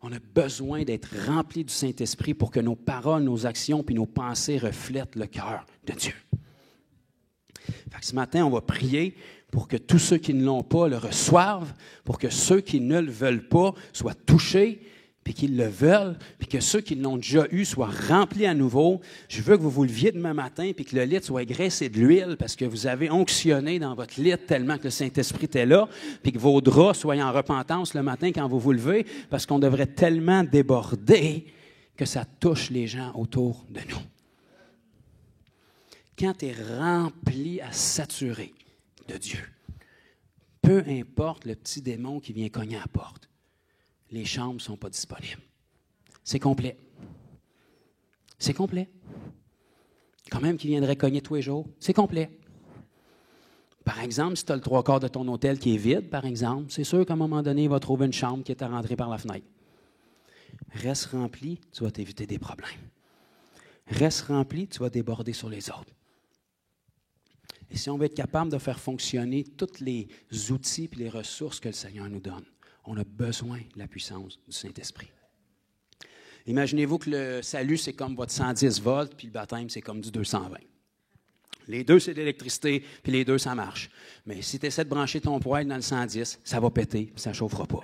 On a besoin d'être remplis du Saint-Esprit pour que nos paroles, nos actions puis nos pensées reflètent le cœur de Dieu. Fait que ce matin, on va prier pour que tous ceux qui ne l'ont pas le reçoivent, pour que ceux qui ne le veulent pas soient touchés, puis qu'ils le veulent, puis que ceux qui l'ont déjà eu soient remplis à nouveau. Je veux que vous vous leviez demain matin, puis que le lit soit graissé de l'huile, parce que vous avez onctionné dans votre lit tellement que le Saint-Esprit est là, puis que vos draps soient en repentance le matin quand vous vous levez, parce qu'on devrait tellement déborder que ça touche les gens autour de nous. Quand tu es rempli à saturer de Dieu, peu importe le petit démon qui vient cogner à la porte, les chambres ne sont pas disponibles. C'est complet. C'est complet. Quand même qu'il viendrait cogner tous les jours, c'est complet. Par exemple, si tu as le 3/4 de ton hôtel qui est vide, par exemple, c'est sûr qu'à un moment donné, il va trouver une chambre qui est à rentrer par la fenêtre. Reste rempli, tu vas t'éviter des problèmes. Reste rempli, tu vas déborder sur les autres. Et si on veut être capable de faire fonctionner tous les outils et les ressources que le Seigneur nous donne, on a besoin de la puissance du Saint-Esprit. Imaginez-vous que le salut, c'est comme votre 110 volts, puis le baptême, c'est comme du 220. Les deux, c'est de l'électricité, puis les deux, ça marche. Mais si tu essaies de brancher ton poêle dans le 110, ça va péter, puis ça ne chauffera pas.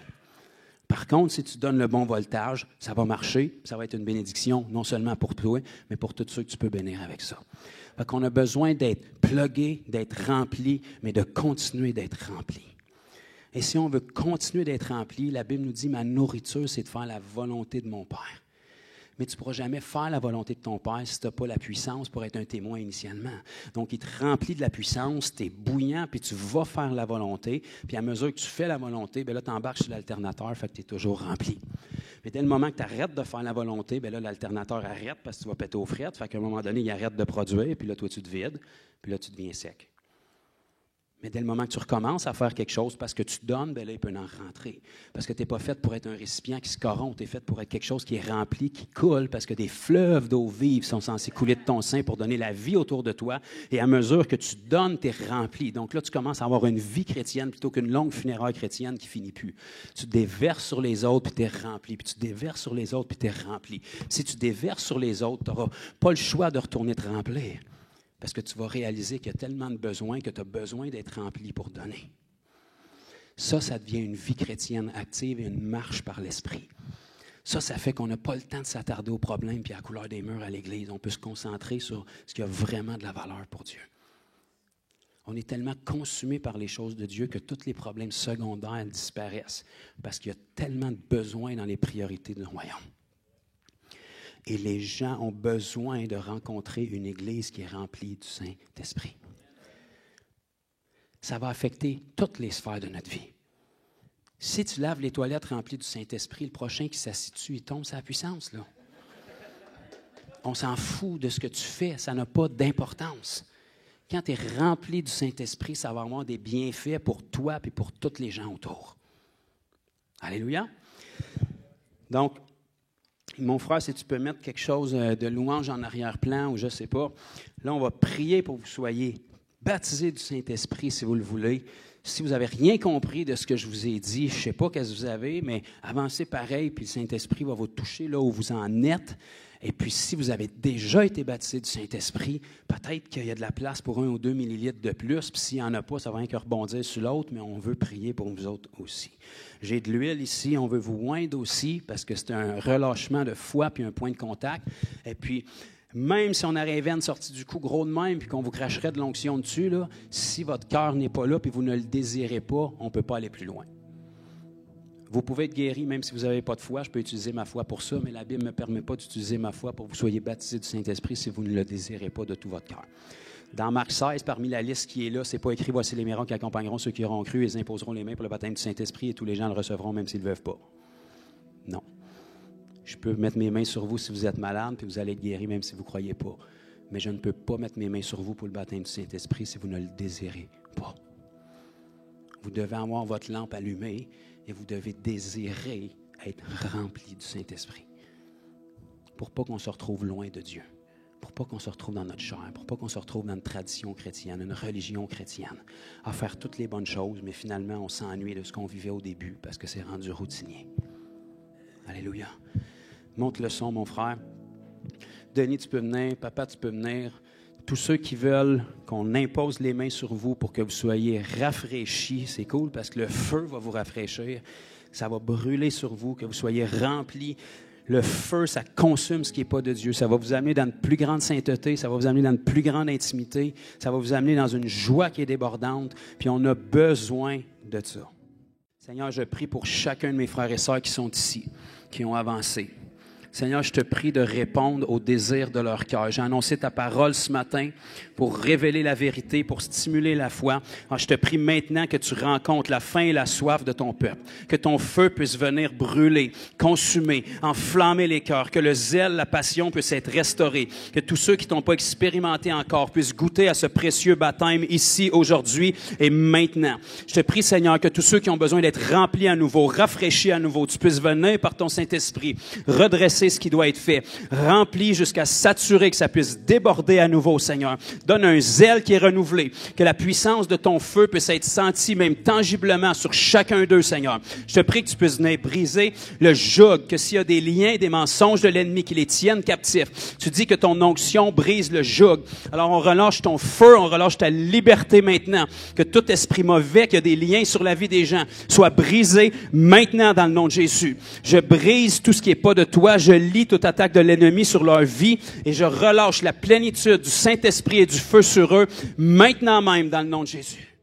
Par contre, si tu donnes le bon voltage, ça va marcher, ça va être une bénédiction, non seulement pour toi, mais pour tous ceux que tu peux bénir avec ça. Fait qu'on a besoin d'être plugué, d'être rempli, mais de continuer d'être rempli. Et si on veut continuer d'être rempli, la Bible nous dit, ma nourriture, c'est de faire la volonté de mon Père. Mais tu ne pourras jamais faire la volonté de ton Père si tu n'as pas la puissance pour être un témoin initialement. Donc, il te remplit de la puissance, tu es bouillant, puis tu vas faire la volonté. Puis à mesure que tu fais la volonté, bien là, tu embarques sur l'alternateur, fait que tu es toujours rempli. Mais dès le moment que tu arrêtes de faire la volonté, bien là, l'alternateur arrête parce que tu vas péter aux frettes. Fait qu'à un moment donné, il arrête de produire, puis là, toi, tu te vides, puis là, tu deviens sec. Mais dès le moment que tu recommences à faire quelque chose parce que tu donnes, bien là, il peut en rentrer. Parce que tu n'es pas fait pour être un récipient qui se corrompt, tu es fait pour être quelque chose qui est rempli, qui coule, parce que des fleuves d'eau vive sont censés couler de ton sein pour donner la vie autour de toi. Et à mesure que tu donnes, tu es rempli. Donc là, tu commences à avoir une vie chrétienne plutôt qu'une longue funéraire chrétienne qui finit plus. Tu déverses sur les autres, puis tu es rempli. Puis tu déverses sur les autres, puis tu es rempli. Si tu déverses sur les autres, tu n'auras pas le choix de retourner te remplir. Parce que tu vas réaliser qu'il y a tellement de besoins que tu as besoin d'être rempli pour donner. Ça devient une vie chrétienne active et une marche par l'Esprit. Ça fait qu'on n'a pas le temps de s'attarder aux problèmes et à la couleur des murs à l'Église. On peut se concentrer sur ce qui a vraiment de la valeur pour Dieu. On est tellement consumé par les choses de Dieu que tous les problèmes secondaires disparaissent parce qu'il y a tellement de besoins dans les priorités du royaume. Et les gens ont besoin de rencontrer une Église qui est remplie du Saint-Esprit. Ça va affecter toutes les sphères de notre vie. Si tu laves les toilettes remplies du Saint-Esprit, le prochain qui s'assied dessus, il tombe sa puissance, là. On s'en fout de ce que tu fais, ça n'a pas d'importance. Quand tu es rempli du Saint-Esprit, ça va avoir des bienfaits pour toi et pour tous les gens autour. Alléluia. Donc, mon frère, si tu peux mettre quelque chose de louange en arrière-plan ou je ne sais pas, là, on va prier pour que vous soyez baptisés du Saint-Esprit si vous le voulez. Si vous n'avez rien compris de ce que je vous ai dit, je ne sais pas qu'est-ce que vous avez, mais avancez pareil, puis le Saint-Esprit va vous toucher là où vous en êtes. Et puis, si vous avez déjà été baptisé du Saint-Esprit, peut-être qu'il y a de la place pour 1 ou 2 millilitres de plus. Puis s'il n'y en a pas, ça va rien que rebondir sur l'autre, mais on veut prier pour vous autres aussi. J'ai de l'huile ici, on veut vous oindre aussi, parce que c'est un relâchement de foi puis un point de contact. Et puis, même si on aurait les veines sorties du cou gros de même puis qu'on vous cracherait de l'onction dessus, là, si votre cœur n'est pas là puis vous ne le désirez pas, on ne peut pas aller plus loin. Vous pouvez être guéri même si vous n'avez pas de foi. Je peux utiliser ma foi pour ça, mais la Bible ne me permet pas d'utiliser ma foi pour que vous soyez baptisés du Saint-Esprit si vous ne le désirez pas de tout votre cœur. Dans Marc 16, parmi la liste qui est là, ce n'est pas écrit « Voici les miracles qui accompagneront ceux qui auront cru, ils imposeront les mains pour le baptême du Saint-Esprit et tous les gens le recevront même s'ils ne le veulent pas. » Non. Je peux mettre mes mains sur vous si vous êtes malade, puis vous allez être guéri même si vous ne croyez pas. Mais je ne peux pas mettre mes mains sur vous pour le baptême du Saint-Esprit si vous ne le désirez pas. Vous devez avoir votre lampe allumée et vous devez désirer être rempli du Saint-Esprit pour pas qu'on se retrouve loin de Dieu, pour pas qu'on se retrouve dans notre chair, pour pas qu'on se retrouve dans une tradition chrétienne, une religion chrétienne, à faire toutes les bonnes choses, mais finalement, on s'ennuie de ce qu'on vivait au début parce que c'est rendu routinier. Alléluia. Monte le son, mon frère. Denis, tu peux venir. Papa, tu peux venir. Tous ceux qui veulent qu'on impose les mains sur vous pour que vous soyez rafraîchis, c'est cool parce que le feu va vous rafraîchir. Ça va brûler sur vous, que vous soyez remplis. Le feu, ça consomme ce qui n'est pas de Dieu. Ça va vous amener dans une plus grande sainteté, ça va vous amener dans une plus grande intimité, ça va vous amener dans une joie qui est débordante. Puis on a besoin de ça. Seigneur, je prie pour chacun de mes frères et sœurs qui sont ici, qui ont avancé. Seigneur, je te prie de répondre aux désirs de leur cœur. J'ai annoncé ta parole ce matin pour révéler la vérité, pour stimuler la foi. Alors, je te prie maintenant que tu rencontres la faim et la soif de ton peuple, que ton feu puisse venir brûler, consumer, enflammer les cœurs, que le zèle, la passion puisse être restaurée, que tous ceux qui t'ont pas expérimenté encore puissent goûter à ce précieux baptême ici, aujourd'hui et maintenant. Je te prie, Seigneur, que tous ceux qui ont besoin d'être remplis à nouveau, rafraîchis à nouveau, tu puisses venir par ton Saint-Esprit, redresser ce qui doit être fait, rempli jusqu'à s'assurer que ça puisse déborder à nouveau, Seigneur. Donne un zèle qui est renouvelé, que la puissance de ton feu puisse être sentie même tangiblement sur chacun d'eux, Seigneur. Je te prie que tu puisses venir briser le joug, que s'il y a des liens, des mensonges de l'ennemi qui les tiennent captifs, tu dis que ton onction brise le joug. Alors on relâche ton feu, on relâche ta liberté maintenant, que tout esprit mauvais, qu'il y a des liens sur la vie des gens, soit brisé maintenant dans le nom de Jésus. Je brise tout ce qui est pas de toi, je lis toute attaque de l'ennemi sur leur vie et je relâche la plénitude du Saint-Esprit et du feu sur eux, maintenant même, dans le nom de Jésus.